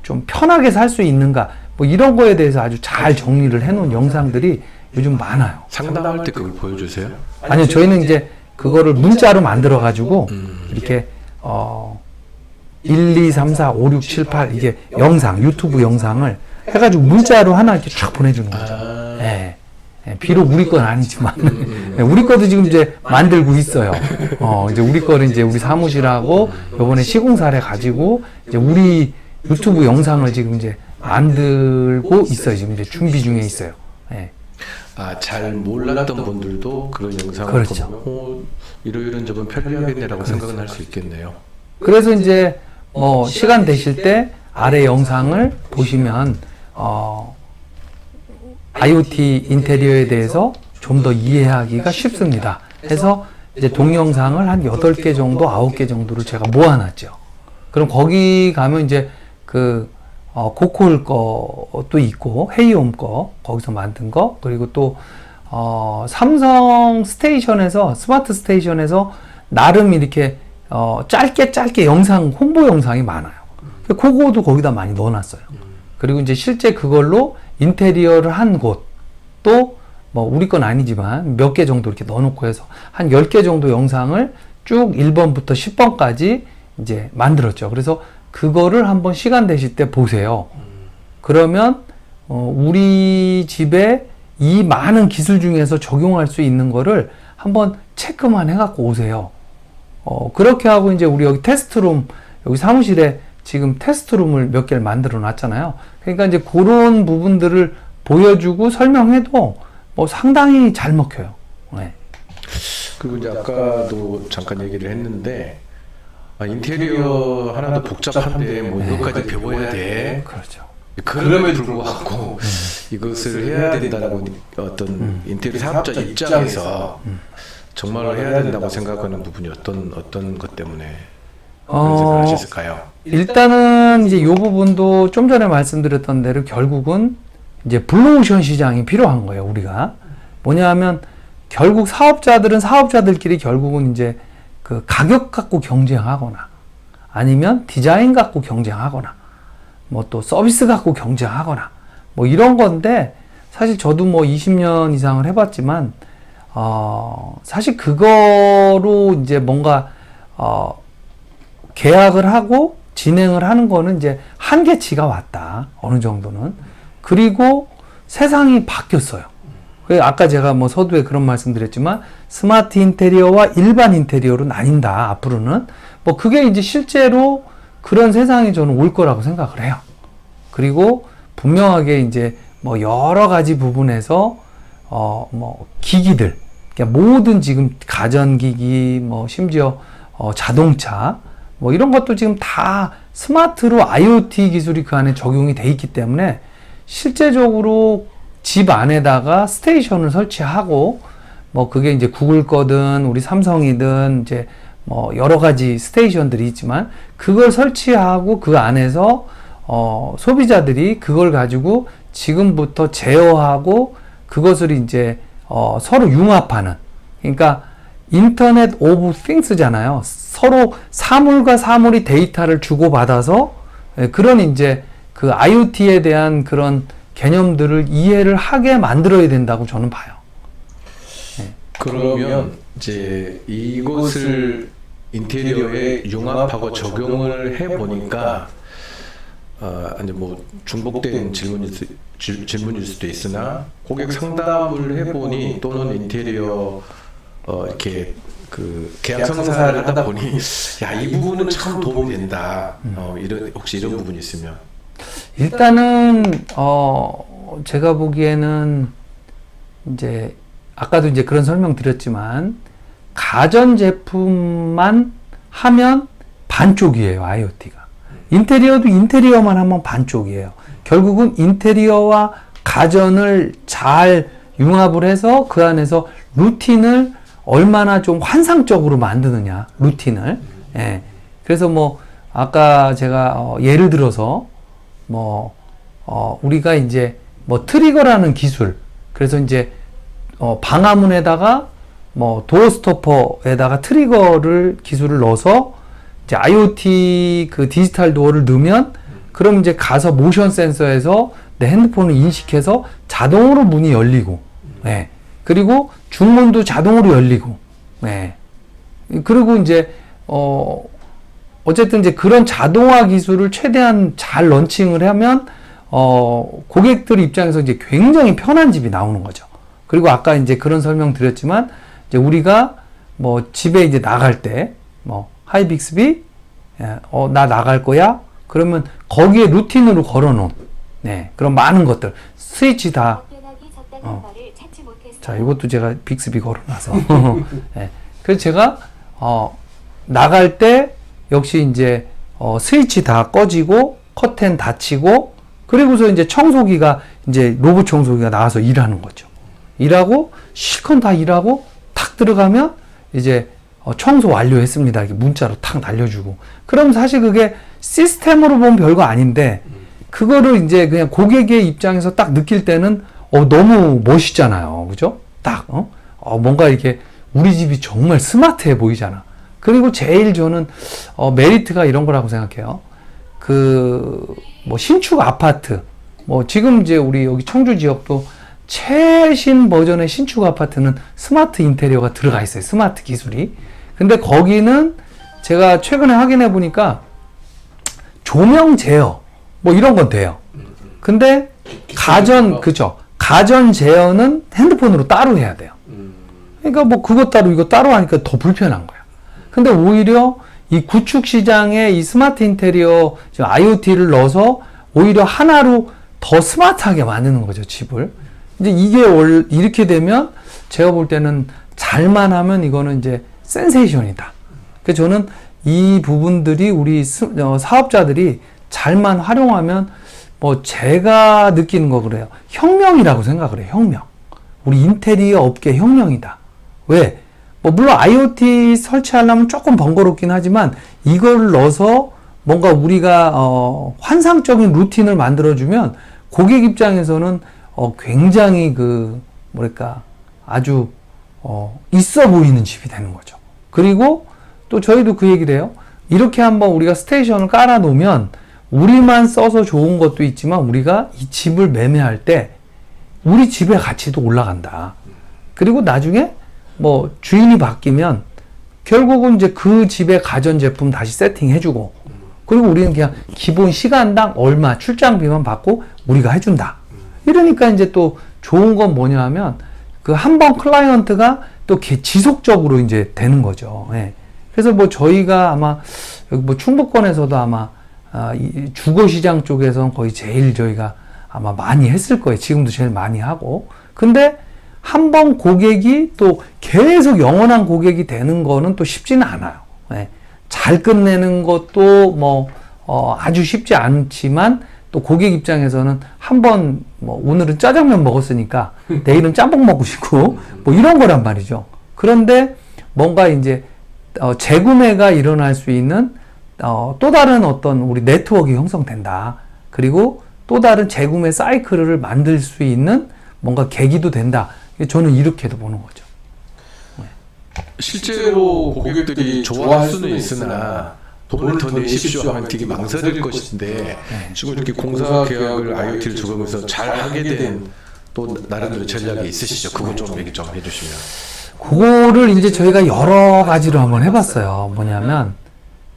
좀 편하게 살 수 있는가, 뭐 이런 거에 대해서 아주 잘 정리를 해놓은 영상들이 요즘 많아요. 상담할 때 그걸 보여주세요? 아니요, 저희는 이제 그거를 문자로 만들어 가지고 이렇게 1, 2, 3, 4, 5, 6, 7, 8 이게 영상, 유튜브 영상을 해가지고 문자로 하나 이렇게 쫙 보내주는 거죠. 예. 비록 우리 건 아니지만 우리 거도 지금 이제 만들고 있어요. 이제 우리 거를 이제 우리 사무실하고 요번에 시공사를 가지고 이제 우리 유튜브 영상을 지금 이제 만들고 있어요. 지금 이제 준비 중에 있어요. 예. 잘 몰랐던 분들도 그런 영상을 그렇죠. 보면 이런 점은 편리하겠네라고 생각은 할 수 있겠네요. 그래서 이제 뭐 시간 되실 때 아래 영상을 보시면 IoT 인테리어에 대해서 좀 더 이해하기가 쉽습니다. 해서 이제 동영상을 한 8개 정도, 9개 정도를 제가 모아놨죠. 그럼 거기 가면 이제 그 고콜 것도 있고 헤이홈 거 거기서 만든 거, 그리고 또 삼성 스테이션에서 스마트 스테이션에서 나름 이렇게 짧게 영상 홍보 영상이 많아요. 그거도 거기다 많이 넣어놨어요. 그리고 이제 실제 그걸로 인테리어를 한 곳, 또 뭐 우리 건 아니지만 몇 개 정도 이렇게 넣어놓고 해서 한 10개 정도 영상을 쭉 1번부터 10번까지 이제 만들었죠. 그래서 그거를 한번 시간 되실 때 보세요. 그러면 우리 집에 이 많은 기술 중에서 적용할 수 있는 거를 한번 체크만 해갖고 오세요. 그렇게 하고 이제 우리 여기 테스트룸, 여기 사무실에 지금 테스트룸을 몇 개를 만들어 놨잖아요. 그러니까 이제 그런 부분들을 보여주고 설명해도 뭐 상당히 잘 먹혀요. 네. 그리고 이제 아까도 잠깐 얘기를 했는데 인테리어 하나도 복잡한데 뭐 이것까지 배워야 돼. 그렇죠. 그럼에도 불구하고 이것을 해야 된다는 어떤 인테리어 사업자 입장에서 정말 해야 된다고 생각하는 부분이 어떤 것 때문에 그런 생각을 하셨을까요? 일단은 이제 이 부분도 좀 전에 말씀드렸던 대로 결국은 이제 블루오션 시장이 필요한 거예요. 우리가 뭐냐 하면 결국 사업자들은 사업자들끼리 결국은 이제 그 가격 갖고 경쟁하거나 아니면 디자인 갖고 경쟁하거나 뭐 또 서비스 갖고 경쟁하거나 뭐 이런 건데, 사실 저도 뭐 20년 이상을 해봤지만 사실 그거로 이제 뭔가 계약을 하고 진행을 하는 거는 이제 한계치가 왔다. 어느 정도는. 그리고 세상이 바뀌었어요. 아까 제가 뭐 서두에 그런 말씀 드렸지만 스마트 인테리어와 일반 인테리어로 나뉜다. 앞으로는 뭐 그게 이제 실제로 그런 세상이 저는 올 거라고 생각을 해요. 그리고 분명하게 이제 뭐 여러 가지 부분에서 뭐 기기들, 그러니까 모든 지금 가전기기, 뭐 심지어 자동차 뭐 이런 것도 지금 다 스마트로 IoT 기술이 그 안에 적용이 돼 있기 때문에 실제적으로 집 안에다가 스테이션을 설치하고 뭐 그게 이제 구글 거든 우리 삼성이든 이제 뭐 여러 가지 스테이션들이 있지만 그걸 설치하고 그 안에서 소비자들이 그걸 가지고 지금부터 제어하고 그것을 이제 서로 융합하는, 그러니까 인터넷 오브 띵스잖아요. 서로 사물과 사물이 데이터를 주고받아서 그런 이제 그 IoT에 대한 그런 개념들을 이해를 하게 만들어야 된다고 저는 봐요. 네. 그러면 이제 이것을 인테리어에 융합하고 적용을 해 보니까 이제 뭐 중복된 질문일 수도 있으나 고객 상담을 해보니 또는 인테리어 이렇게 그 계약 성사를 하다 보니 야, 이 부분은 참 도움이 된다. 혹시 이런 부분이 있으면 일단은 제가 보기에는 이제 아까도 이제 그런 설명 드렸지만 가전 제품만 하면 반쪽이에요, IoT가. 인테리어도 인테리어만 하면 반쪽이에요. 결국은 인테리어와 가전을 잘 융합을 해서 그 안에서 루틴을 얼마나 좀 환상적으로 만드느냐, 루틴을. 예. 그래서 뭐 아까 제가 예를 들어서 뭐 우리가 이제 뭐 트리거라는 기술, 그래서 이제 방화문에다가 뭐 도어 스토퍼에다가 트리거를 기술을 넣어서 이제 IoT 그 디지털 도어를 넣으면 그럼 이제 가서 모션 센서에서 내 핸드폰을 인식해서 자동으로 문이 열리고, 예. 그리고 중문도 자동으로 열리고, 예. 그리고 이제 어쨌든 이제 그런 자동화 기술을 최대한 잘 런칭을 하면 고객들 입장에서 이제 굉장히 편한 집이 나오는 거죠. 그리고 아까 이제 그런 설명 드렸지만 이제 우리가 뭐 집에 이제 나갈 때 뭐 하이 빅스비, 나 나갈 거야. 그러면 거기에 루틴으로 걸어놓은, 네, 그런 많은 것들 스위치 다. 자, 이것도 제가 빅스비 걸어놔서. 네. 그래서 제가 나갈 때 역시 이제 스위치 다 꺼지고 커튼 닫히고 그리고서 이제 청소기가 이제 로봇 청소기가 나와서 일하는 거죠. 일하고 실컷 다 일하고 탁 들어가면 이제 청소 완료했습니다. 이렇게 문자로 탁 날려주고. 그럼 사실 그게 시스템으로 보면 별거 아닌데 그거를 이제 그냥 고객의 입장에서 딱 느낄 때는 너무 멋있잖아요. 그죠? 딱 뭔가 이렇게 우리 집이 정말 스마트해 보이잖아. 그리고 제일 저는 메리트가 이런 거라고 생각해요. 뭐 신축 아파트, 뭐 지금 이제 우리 여기 청주 지역도 최신 버전의 신축 아파트는 스마트 인테리어가 들어가 있어요. 스마트 기술이. 근데 거기는 제가 최근에 확인해 보니까 조명 제어 뭐 이런 건 돼요. 근데 그죠? 가전 제어는 핸드폰으로 따로 해야 돼요. 그러니까 뭐 그것 따로 이거 따로 하니까 더 불편한 거야. 근데 오히려 이 구축 시장에 이 스마트 인테리어 IoT를 넣어서 오히려 하나로 더 스마트하게 만드는 거죠, 집을. 이제 이게 이렇게 되면 제가 볼 때는 잘만 하면 이거는 이제 센세이션이다. 그래서 저는 이 부분들이 우리 사업자들이 잘만 활용하면 뭐 제가 느끼는 거 그래요. 혁명이라고 생각을 해요. 혁명. 우리 인테리어 업계 혁명이다. 왜? 뭐 물론 IoT 설치하려면 조금 번거롭긴 하지만 이걸 넣어서 뭔가 우리가 환상적인 루틴을 만들어주면 고객 입장에서는 굉장히 아주 있어 보이는 집이 되는 거죠. 그리고 또 저희도 그 얘기를 해요. 이렇게 한번 우리가 스테이션을 깔아 놓으면 우리만 써서 좋은 것도 있지만 우리가 이 집을 매매할 때 우리 집의 가치도 올라간다. 그리고 나중에 뭐 주인이 바뀌면 결국은 이제 그 집의 가전제품 다시 세팅해주고 그리고 우리는 그냥 기본 시간당 얼마 출장비만 받고 우리가 해준다. 이러니까 이제 또 좋은 건 뭐냐 하면 그 한 번 클라이언트가 또 지속적으로 이제 되는 거죠. 예. 그래서 뭐 저희가 아마 여기 뭐 충북권에서도 아마 이 주거시장 쪽에서는 거의 제일 저희가 아마 많이 했을 거예요. 지금도 제일 많이 하고. 근데 한 번 고객이 또 계속 영원한 고객이 되는 거는 또 쉽지는 않아요. 예. 잘 끝내는 것도 뭐 아주 쉽지 않지만 또 고객 입장에서는 한번 뭐 오늘은 짜장면 먹었으니까 내일은 짬뽕 먹고 싶고 뭐 이런 거란 말이죠. 그런데 뭔가 이제 재구매가 일어날 수 있는 또 다른 어떤 우리 네트워크 형성된다. 그리고 또 다른 재구매 사이클을 만들 수 있는 뭔가 계기도 된다. 저는 이렇게도 보는 거죠. 실제로 고객들이 좋아할 수는 있으나 돈을 더 내십시오 하면 되게 망설일 것인데 지금 이렇게 공사 계약을 IoT를 적용해서 잘 하게 된 또 나름대로 전략이 있으시죠? 그거 좀 얘기 좀 해주시면. 그거를 이제 저희가 여러 가지로 한번 해봤어요. 뭐냐면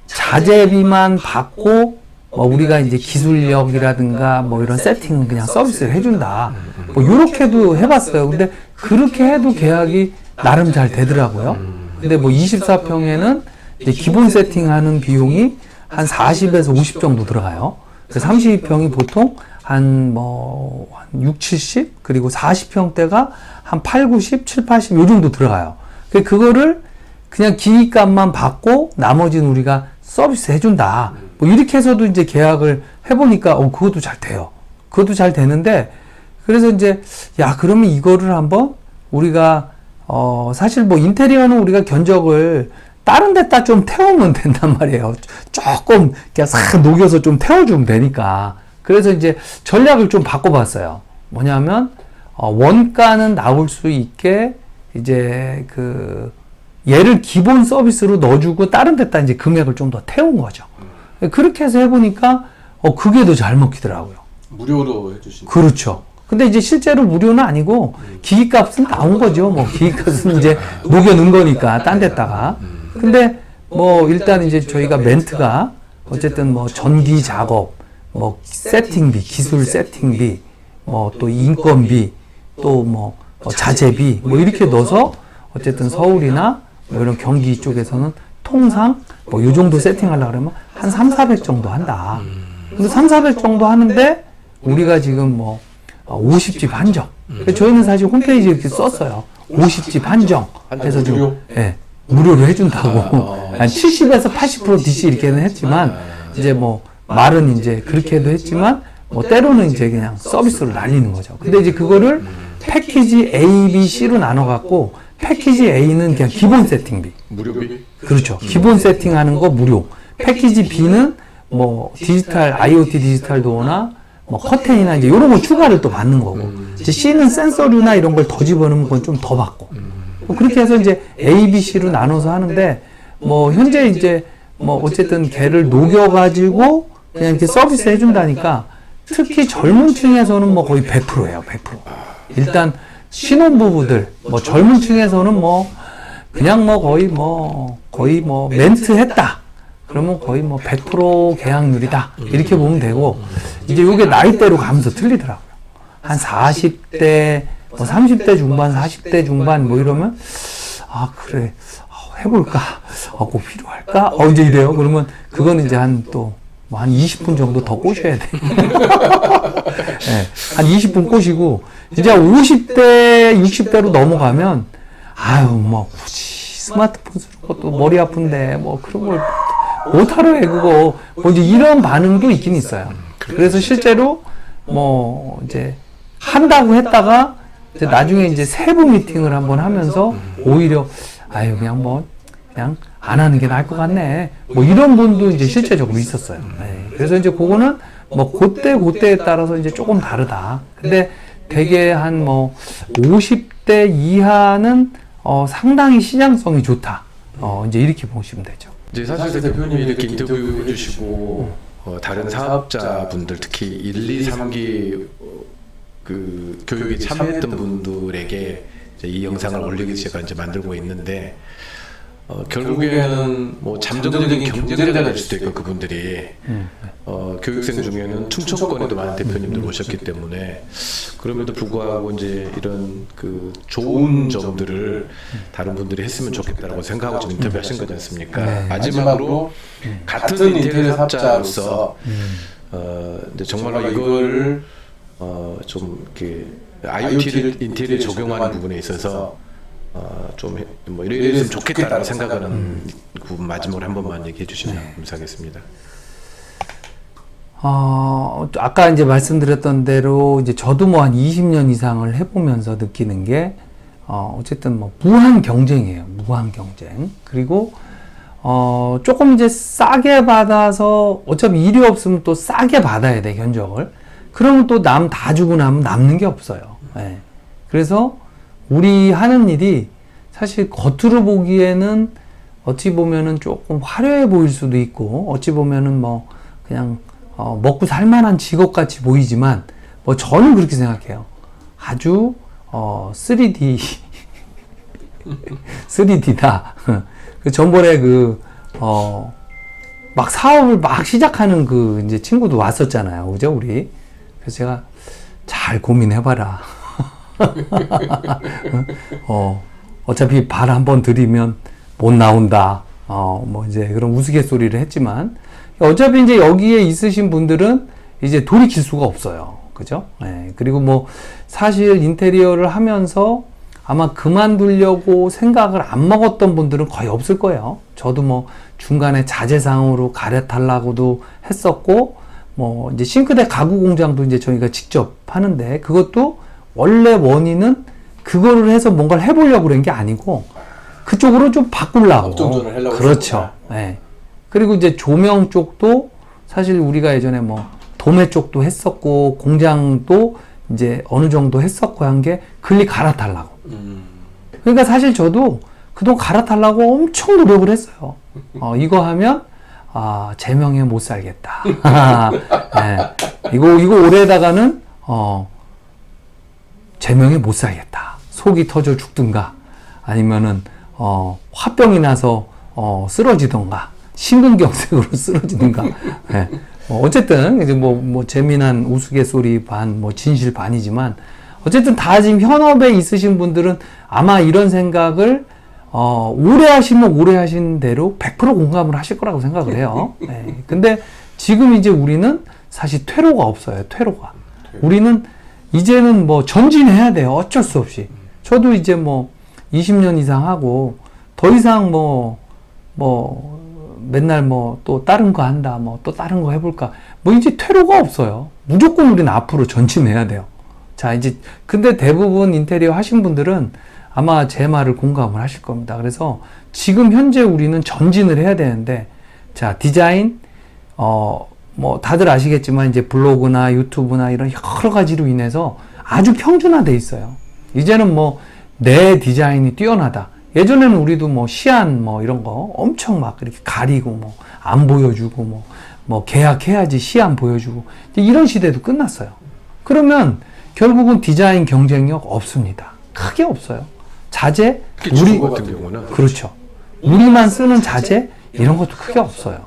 자재비만 받고 우리가 이제 기술력이라든가 뭐 이런 세팅은 그냥 서비스를 해준다. 뭐 요렇게도 해봤어요. 근데 그렇게 해도 계약이 나름 잘 되더라고요. 근데 뭐 24평에는 이제 기본 세팅하는 비용이 한 40에서 50 정도 들어가요. 32평이 보통 한 6, 70 그리고 40평대가 한 8, 90, 7, 80 요 정도 들어가요. 그거를 그냥 기기값만 받고 나머지는 우리가 서비스 해준다. 뭐 이렇게 해서도 이제 계약을 해보니까 그것도 잘 돼요. 그것도 잘 되는데 그래서 이제 야 그러면 이거를 한번 우리가 사실 뭐 인테리어는 우리가 견적을 다른 데다 좀 태우면 된단 말이에요. 조금 그냥 싹 녹여서 좀 태워주면 되니까. 그래서 이제 전략을 좀 바꿔봤어요. 뭐냐면 원가는 나올 수 있게 이제 얘를 기본 서비스로 넣어주고 다른 데다 이제 금액을 좀 더 태운 거죠. 그렇게 해서 해보니까 그게 더 잘 먹히더라고요. 무료로 해주시는. 그렇죠. 근데 이제 실제로 무료는 아니고 기기값은 나온 거죠. 뭐 기기값은 이제 녹여놓은 거니까 딴 데다가. 근데 뭐 일단 이제 저희가 멘트가 어쨌든 뭐 전기 작업, 뭐 세팅비, 기술 세팅비, 뭐 또 인건비, 또 뭐 자재비 뭐 이렇게 넣어서 어쨌든 서울이나 뭐 이런 경기 쪽에서는 통상 뭐 요 정도 세팅하려고 그러면 한 3, 400 정도 한다. 근데 3, 400 정도 하는데 우리가 지금 뭐 50집 한정. 저희는 사실 홈페이지에 이렇게 썼어요. 50집 한정. 해서 좀 무료로 해준다고. 한 70에서 80% DC 이렇게는 했지만 이제 뭐 말은 이제 그렇게도 했지만 뭐 때로는 이제 그냥 서비스로 날리는 거죠. 근데 이제 그거를 패키지 A, B, C로 나눠갖고 패키지 A는 그냥 기본 세팅비. 무료비? 그렇죠. 기본 세팅하는 거 무료. 패키지 B는 뭐 디지털, IoT 디지털 도어나 뭐 커튼이나 이제 이런 거 추가를 또 받는 거고. 이제 C는 센서류나 이런 걸 더 집어넣으면 그건 좀 더 받고. 뭐 그렇게 해서 이제 A, B, C로 나눠서 하는데 뭐 현재 이제 뭐 어쨌든 걔를 녹여가지고 그냥 이렇게 서비스 해준다니까 특히 젊은 층에서는 뭐 거의 100%예요. 100%. 일단 신혼부부들 뭐 젊은 층에서는 뭐 그냥 뭐 거의 뭐 멘트 했다. 그러면 거의 뭐 100% 계약률이다. 이렇게 보면 되고 이제 이게 나이대로 가면서 틀리더라고요. 한 40대, 뭐 30대 중반, 40대 중반 뭐 이러면 아 그래 해볼까? 꼭 필요할까? 이제 이래요. 그러면 그건 이제 한 20분 정도 더 꼬셔야 돼. 네, 한 20분 꼬시고 이제 50대, 60대로 넘어가면 뭐 굳이 스마트폰 쓰는 것도 머리 아픈데 뭐 그런 걸 못하러 해 그거 뭐 이제 이런 반응도 있긴 있어요. 그래서 실제로 뭐 이제 한다고 했다가 이제 나중에 이제 세부 미팅을 한번 하면서 오히려 그냥 안 하는 게 나을 것 같네. 뭐 이런 분도 이제 실제적으로 있었어요. 네. 그래서 이제 그거는 뭐 그때에 따라서 이제 조금 다르다. 근데 되게 한 뭐 50대 이하는 상당히 시장성이 좋다. 이제 이렇게 보시면 되죠. 이제 사실 대표님이 이렇게 인터뷰 해주시고 다른 사업자분들 특히 1, 2, 3기 그 교육에 참여했던 분들에게 이제 이 영상을 올리기 위해서 제가 이제 만들고 있는데 결국에는 뭐 잠정적인 경쟁자가 될 수도 있고 그분들이 교육생 중에는 충청권에도 많은 대표님들 오셨기 때문에 그럼에도 불구하고 이제 이런 그 좋은 점들을 다른 분들이 했으면 좋겠다라고 생각하고 지금 인터뷰하신 거지 않습니까? 네. 마지막으로 같은 인테리어 사업자로서 이제 정말로 이걸 좀 이렇게 IoT를 인테리어에 적용하는 부분에 있어서 좀 뭐 이랬으면 좋겠다라고 생각하는 부분 마지막으로 한 번만 얘기해 주시면 감사하겠습니다. 아까 이제 말씀드렸던 대로 이제 저도 뭐 한 20년 이상을 해보면서 느끼는 게 어쨌든 뭐 무한 경쟁이에요. 무한 경쟁. 그리고 조금 이제 싸게 받아서 어차피 일이 없으면 또 싸게 받아야 돼 견적을. 그러면 또 남 다 주고 나면 남는 게 없어요. 네. 그래서 우리 하는 일이 사실 겉으로 보기에는 어찌 보면은 조금 화려해 보일 수도 있고 어찌 보면은 뭐 그냥 먹고 살만한 직업 같이 보이지만 뭐 저는 그렇게 생각해요. 아주 3D 3D다. 그 전번에 막 사업을 막 시작하는 그 이제 친구도 왔었잖아요. 그죠, 우리? 그래서 제가 잘 고민해봐라. 어차피 발 한번 들이면 못 나온다. 뭐 이제 그런 우스갯소리를 했지만, 어차피 이제 여기에 있으신 분들은 이제 돌이킬 수가 없어요. 그죠? 예. 그리고 뭐 사실 인테리어를 하면서 아마 그만두려고 생각을 안 먹었던 분들은 거의 없을 거예요. 저도 뭐 중간에 자재상으로 갈아타려고도 했었고, 뭐 이제 싱크대 가구 공장도 이제 저희가 직접 하는데, 그것도 원래 원인은 그거를 해서 뭔가를 해보려고 그런 게 아니고 그쪽으로 좀 바꾸려고. 업종전을 하려고. 그렇죠. 예. 그리고 이제 조명 쪽도 사실 우리가 예전에 뭐 도매 쪽도 했었고 공장도 이제 어느 정도 했었고 한 게 글리 갈아타려고. 그러니까 사실 저도 그동안 갈아타려고 엄청 노력을 했어요. 이거 하면 제명에 못 살겠다. 네. 이거 올해다가는 제명에 못 살겠다. 속이 터져 죽든가 아니면은 화병이 나서 쓰러지던가 심근경색으로 쓰러지든가. 네. 어쨌든 이제 뭐 재미난 우스갯소리 반 뭐 진실 반이지만 어쨌든 다 지금 현업에 있으신 분들은 아마 이런 생각을 오래 하시면 오래 하신 대로 100% 공감을 하실 거라고 생각을 해요. 네. 근데 지금 이제 우리는 사실 퇴로가 없어요. 퇴로가. 우리는 이제는 뭐 전진해야 돼요. 어쩔 수 없이. 저도 이제 뭐 20년 이상 하고 더 이상 뭐 맨날 뭐 또 다른 거 한다. 뭐 또 다른 거 해볼까. 뭐 이제 퇴로가 없어요. 무조건 우리는 앞으로 전진해야 돼요. 자, 이제 근데 대부분 인테리어 하신 분들은 아마 제 말을 공감을 하실 겁니다. 그래서 지금 현재 우리는 전진을 해야 되는데, 자, 디자인, 뭐 다들 아시겠지만 이제 블로그나 유튜브나 이런 여러 가지로 인해서 아주 평준화돼 있어요. 이제는 뭐 내 디자인이 뛰어나다. 예전에는 우리도 뭐 시안 뭐 이런 거 엄청 막 이렇게 가리고 뭐 안 보여주고 뭐 계약해야지 시안 보여주고 이런 시대도 끝났어요. 그러면 결국은 디자인 경쟁력 없습니다. 크게 없어요. 자재 우리 같은 경우는 그렇죠. 우리만 쓰는 자재 이런 것도 크게 없어요.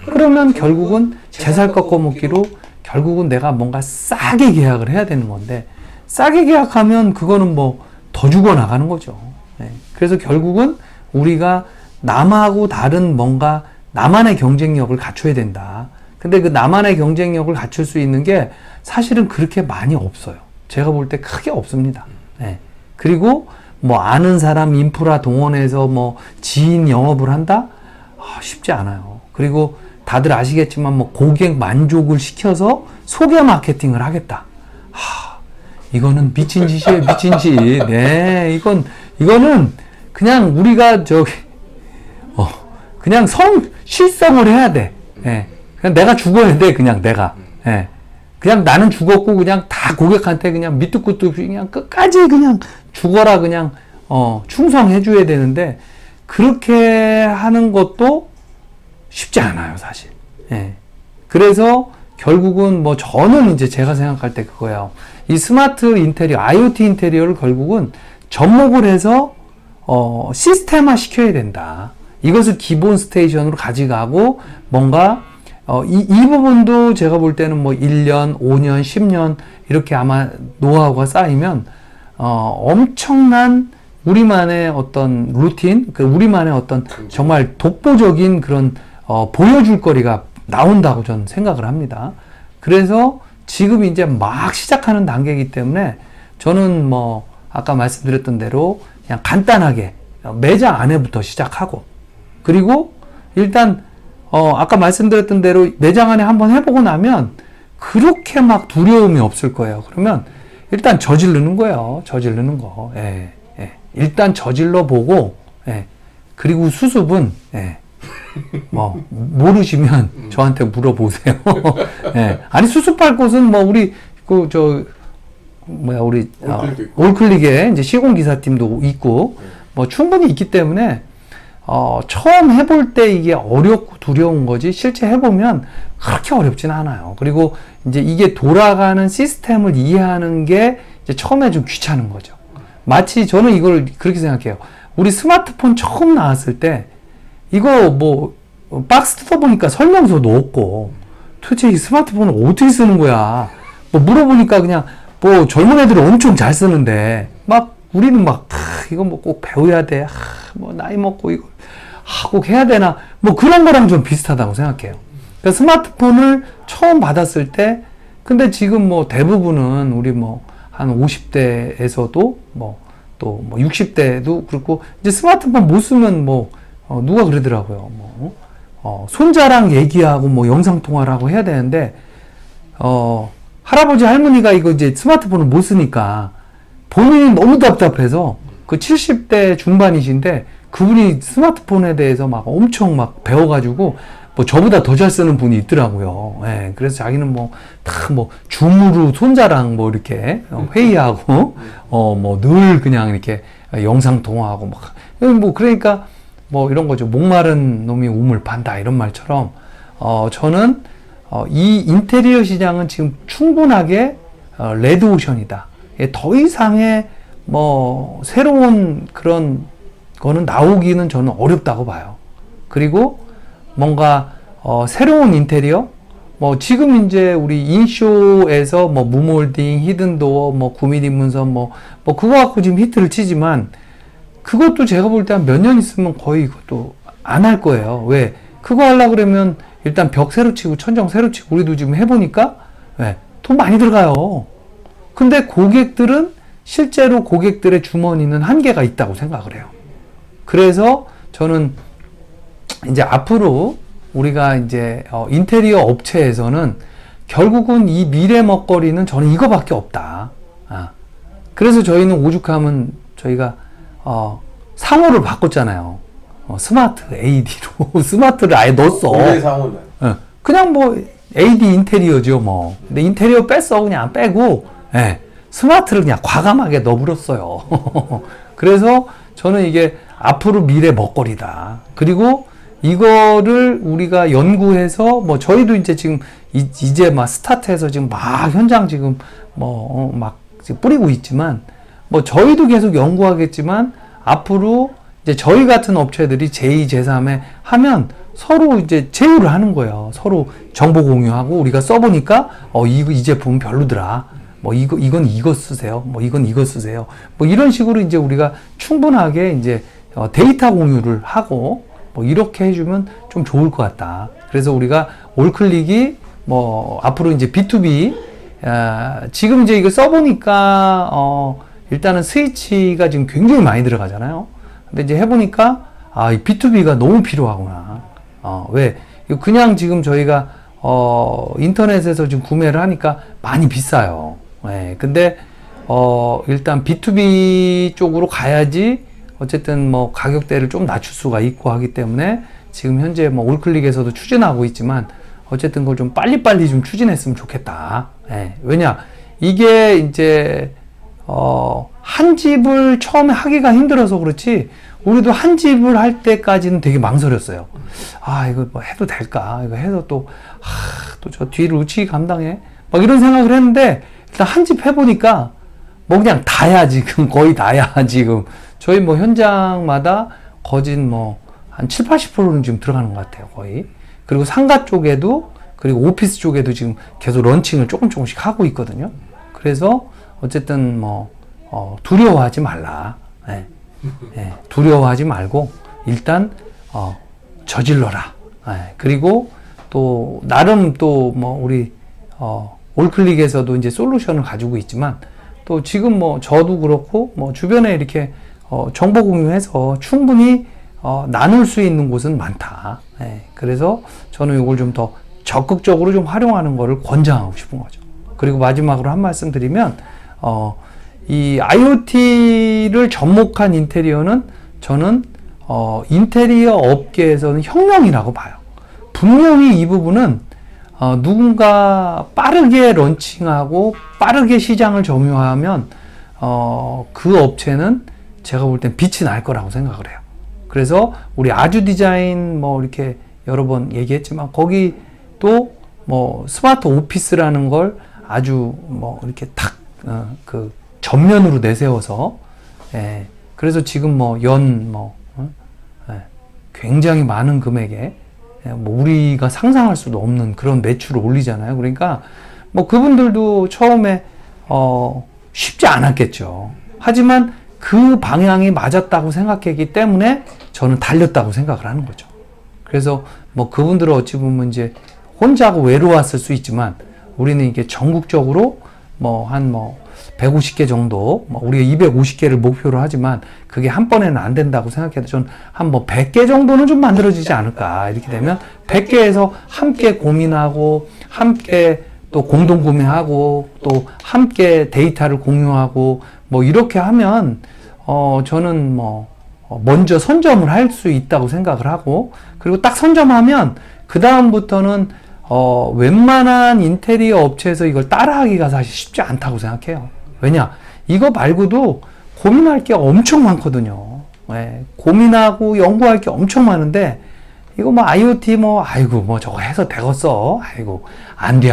그러면 결국은 제살 꺾어먹기로 결국은 내가 뭔가 싸게 계약을 해야 되는 건데, 싸게 계약하면 그거는 뭐 더 죽어 나가는 거죠. 네. 그래서 결국은 우리가 남하고 다른 뭔가 나만의 경쟁력을 갖춰야 된다. 근데 그 나만의 경쟁력을 갖출 수 있는 게 사실은 그렇게 많이 없어요. 제가 볼 때 크게 없습니다. 네. 그리고 뭐 아는 사람 인프라 동원해서 뭐 지인 영업을 한다? 쉽지 않아요. 그리고 다들 아시겠지만 뭐 고객 만족을 시켜서 소개 마케팅을 하겠다. 이거는 미친 짓이에요, 미친 짓. 네, 이거는 그냥 우리가 그냥 실성을 해야 돼. 예. 그냥 내가 죽어야 돼, 그냥 내가. 예. 그냥 나는 죽었고 그냥 다 고객한테 그냥 밑도 끝도 없이 그냥 끝까지 그냥 죽어라 그냥 충성해 줘야 되는데, 그렇게 하는 것도 쉽지 않아요, 사실. 예. 그래서 결국은 뭐 저는 이제 제가 생각할 때 그거예요. 이 스마트 인테리어, IoT 인테리어를 결국은 접목을 해서 시스템화 시켜야 된다. 이것을 기본 스테이션으로 가져가고 뭔가 이 부분도 제가 볼 때는 뭐 1년, 5년, 10년 이렇게 아마 노하우가 쌓이면 엄청난 우리만의 어떤 루틴, 우리만의 어떤 정말 독보적인 그런 보여줄 거리가 나온다고 저는 생각을 합니다. 그래서 지금 이제 막 시작하는 단계이기 때문에 저는 뭐 아까 말씀드렸던 대로 그냥 간단하게 매장 안에부터 시작하고, 그리고 일단 아까 말씀드렸던 대로 매장 안에 한번 해보고 나면 그렇게 막 두려움이 없을 거예요. 그러면 일단 저지르는 거예요. 저지르는 거. 예, 예. 일단 저질러 보고, 예. 그리고 수습은, 예. 뭐 모르시면 저한테 물어보세요. 예. 아니 수습할 곳은 뭐 우리 우리 올클릭에 이제 시공기사팀도 있고 뭐 충분히 있기 때문에 처음 해볼 때 이게 어렵고 두려운 거지 실제 해보면 그렇게 어렵진 않아요. 그리고 이제 이게 돌아가는 시스템을 이해하는 게 이제 처음에 좀 귀찮은 거죠. 마치 저는 이걸 그렇게 생각해요. 우리 스마트폰 처음 나왔을 때 이거 뭐 박스 뜯어보니까 설명서도 없고 도대체 이 스마트폰을 어떻게 쓰는 거야? 뭐 물어보니까 그냥 뭐 젊은 애들은 엄청 잘 쓰는데 막 우리는 막 이거 뭐 꼭 배워야 돼. 뭐 나이 먹고 이거 꼭 해야 되나? 뭐 그런 거랑 좀 비슷하다고 생각해요. 그러니까 스마트폰을 처음 받았을 때 근데 지금 뭐 대부분은 우리 뭐 한 50대에서도 뭐 또 뭐 60대도 그렇고 이제 스마트폰 못 쓰면 뭐 누가 그러더라고요. 뭐 손자랑 얘기하고 뭐 영상 통화를 하고 해야 되는데 할아버지 할머니가 이거 이제 스마트폰을 못 쓰니까 본인이 너무 답답해서 그 70대 중반이신데 그분이 스마트폰에 대해서 막 엄청 막 배워가지고 뭐 저보다 더 잘 쓰는 분이 있더라고요. 예, 그래서 자기는 뭐 다 뭐 줌으로 손자랑 뭐 이렇게 회의하고 뭐 늘 그냥 이렇게 영상 통화하고 막 뭐 그러니까 뭐 이런 거죠. 목마른 놈이 우물 판다 이런 말처럼 저는 이 인테리어 시장은 지금 충분하게 레드오션이다. 더 이상의 뭐 새로운 그런 거는 나오기는 저는 어렵다고 봐요. 그리고 뭔가 새로운 인테리어 뭐 지금 이제 우리 인쇼에서 뭐 무몰딩, 히든도어, 뭐 9mm 문선 뭐 그거 갖고 지금 히트를 치지만 그것도 제가 볼 때 한 몇 년 있으면 거의 그것도 안 할 거예요. 왜? 그거 하려고 그러면 일단 벽 새로 치고 천정 새로 치고 우리도 지금 해보니까 왜? 돈 많이 들어가요. 근데 고객들은 실제로 고객들의 주머니는 한계가 있다고 생각을 해요. 그래서 저는 이제 앞으로 우리가 이제 인테리어 업체에서는 결국은 이 미래 먹거리는 저는 이거밖에 없다. 그래서 저희는 오죽하면 저희가 상호를 바꿨잖아요. 스마트 AD로 스마트를 아예 넣었어. 올해 상호는 그냥 뭐 AD 인테리어죠 뭐. 근데 인테리어 뺐어. 그냥 빼고 스마트를 그냥 과감하게 넣어버렸어요. 그래서 저는 이게 앞으로 미래 먹거리다. 그리고 이거를 우리가 연구해서 뭐 저희도 이제 지금 이제 막 스타트해서 지금 막 현장 지금 뭐 막 뿌리고 있지만 뭐 저희도 계속 연구하겠지만 앞으로 이제 저희 같은 업체들이 제2, 제3에 하면 서로 이제 제휴를 하는 거예요. 서로 정보 공유하고 우리가 써보니까 이 제품은 별로더라. 뭐 이건 이거 쓰세요. 뭐 이건 이거 쓰세요. 뭐 이런 식으로 이제 우리가 충분하게 이제 데이터 공유를 하고 뭐 이렇게 해주면 좀 좋을 것 같다. 그래서 우리가 올클릭이 뭐 앞으로 이제 B2B 지금 이제 이거 써보니까 일단은 스위치가 지금 굉장히 많이 들어가잖아요. 근데 이제 해보니까 이 B2B가 너무 필요하구나. 왜? 그냥 지금 저희가 인터넷에서 지금 구매를 하니까 많이 비싸요. 근데 일단 B2B 쪽으로 가야지 어쨌든 뭐 가격대를 좀 낮출 수가 있고 하기 때문에 지금 현재 뭐 올클릭에서도 추진하고 있지만 어쨌든 그걸 좀 빨리빨리 좀 추진했으면 좋겠다. 왜냐 이게 이제 한 집을 처음에 하기가 힘들어서 그렇지 우리도 한 집을 할 때까지는 되게 망설였어요. 이거 뭐 해도 될까? 이거 해서 또 저 뒤를 우치기 감당해? 막 이런 생각을 했는데 일단 한 집 해보니까 뭐 그냥 다야 지금 거의 다야 지금 저희 뭐 현장마다 거진 뭐 한 7, 80%는 지금 들어가는 것 같아요 거의. 그리고 상가 쪽에도 그리고 오피스 쪽에도 지금 계속 런칭을 조금씩 하고 있거든요. 그래서 어쨌든 뭐 두려워하지 말라. 두려워하지 말고 일단 저질러라. 그리고 또 나름 또 뭐 우리 올클릭에서도 이제 솔루션을 가지고 있지만 또 지금 뭐 저도 그렇고 뭐 주변에 이렇게 정보 공유해서 충분히 나눌 수 있는 곳은 많다. 그래서 저는 이걸 좀 더 적극적으로 좀 활용하는 거를 권장하고 싶은 거죠. 그리고 마지막으로 한 말씀 드리면 이 IoT를 접목한 인테리어는 저는 인테리어 업계에서는 혁명이라고 봐요. 분명히 이 부분은 누군가 빠르게 런칭하고 빠르게 시장을 점유하면 그 업체는 제가 볼 땐 빛이 날 거라고 생각을 해요. 그래서 우리 아주 디자인 뭐 이렇게 여러 번 얘기했지만 거기 또 뭐 스마트 오피스라는 걸 아주 뭐 이렇게 탁 그 전면으로 내세워서 그래서 지금 뭐 굉장히 많은 금액에 뭐 우리가 상상할 수도 없는 그런 매출을 올리잖아요. 그러니까 뭐 그분들도 처음에 쉽지 않았겠죠. 하지만 그 방향이 맞았다고 생각했기 때문에 저는 달렸다고 생각을 하는 거죠. 그래서 뭐 그분들은 어찌 보면 이제 혼자고 외로웠을 수 있지만 우리는 이게 전국적으로 한 150개 정도, 우리가 250개를 목표로 하지만 그게 한 번에는 안 된다고 생각해도 전 한 100개 정도는 좀 만들어지지 않을까. 이렇게 되면 100개에서 함께 고민하고 함께 또 공동 구매하고 또 함께 데이터를 공유하고 이렇게 하면 저는 먼저 선점을 할 수 있다고 생각을 하고, 그리고 딱 선점하면 그 다음부터는 웬만한 인테리어 업체에서 이걸 따라하기가 사실 쉽지 않다고 생각해요. 왜냐? 이거 말고도 고민할 게 엄청 많거든요. 예, 고민하고 연구할 게 엄청 많은데, 이거 IoT 아이고, 저거 해서 되겠어. 아이고, 안 돼.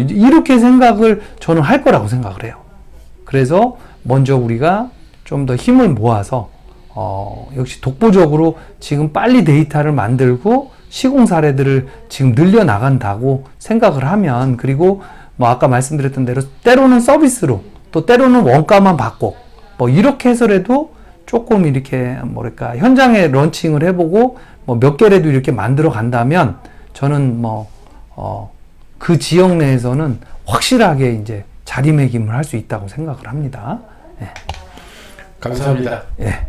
이렇게 생각을 저는 할 거라고 생각을 해요. 그래서 먼저 우리가 좀 더 힘을 모아서, 역시 독보적으로 지금 빨리 데이터를 만들고 시공 사례들을 지금 늘려나간다고 생각을 하면, 그리고 아까 말씀드렸던 대로 때로는 서비스로 또 때로는 원가만 받고 이렇게 해서라도 조금 이렇게 현장에 런칭을 해보고 몇 개라도 이렇게 만들어 간다면 저는 그 지역 내에서는 확실하게 이제 자리매김을 할 수 있다고 생각을 합니다. 예. 감사합니다. 예.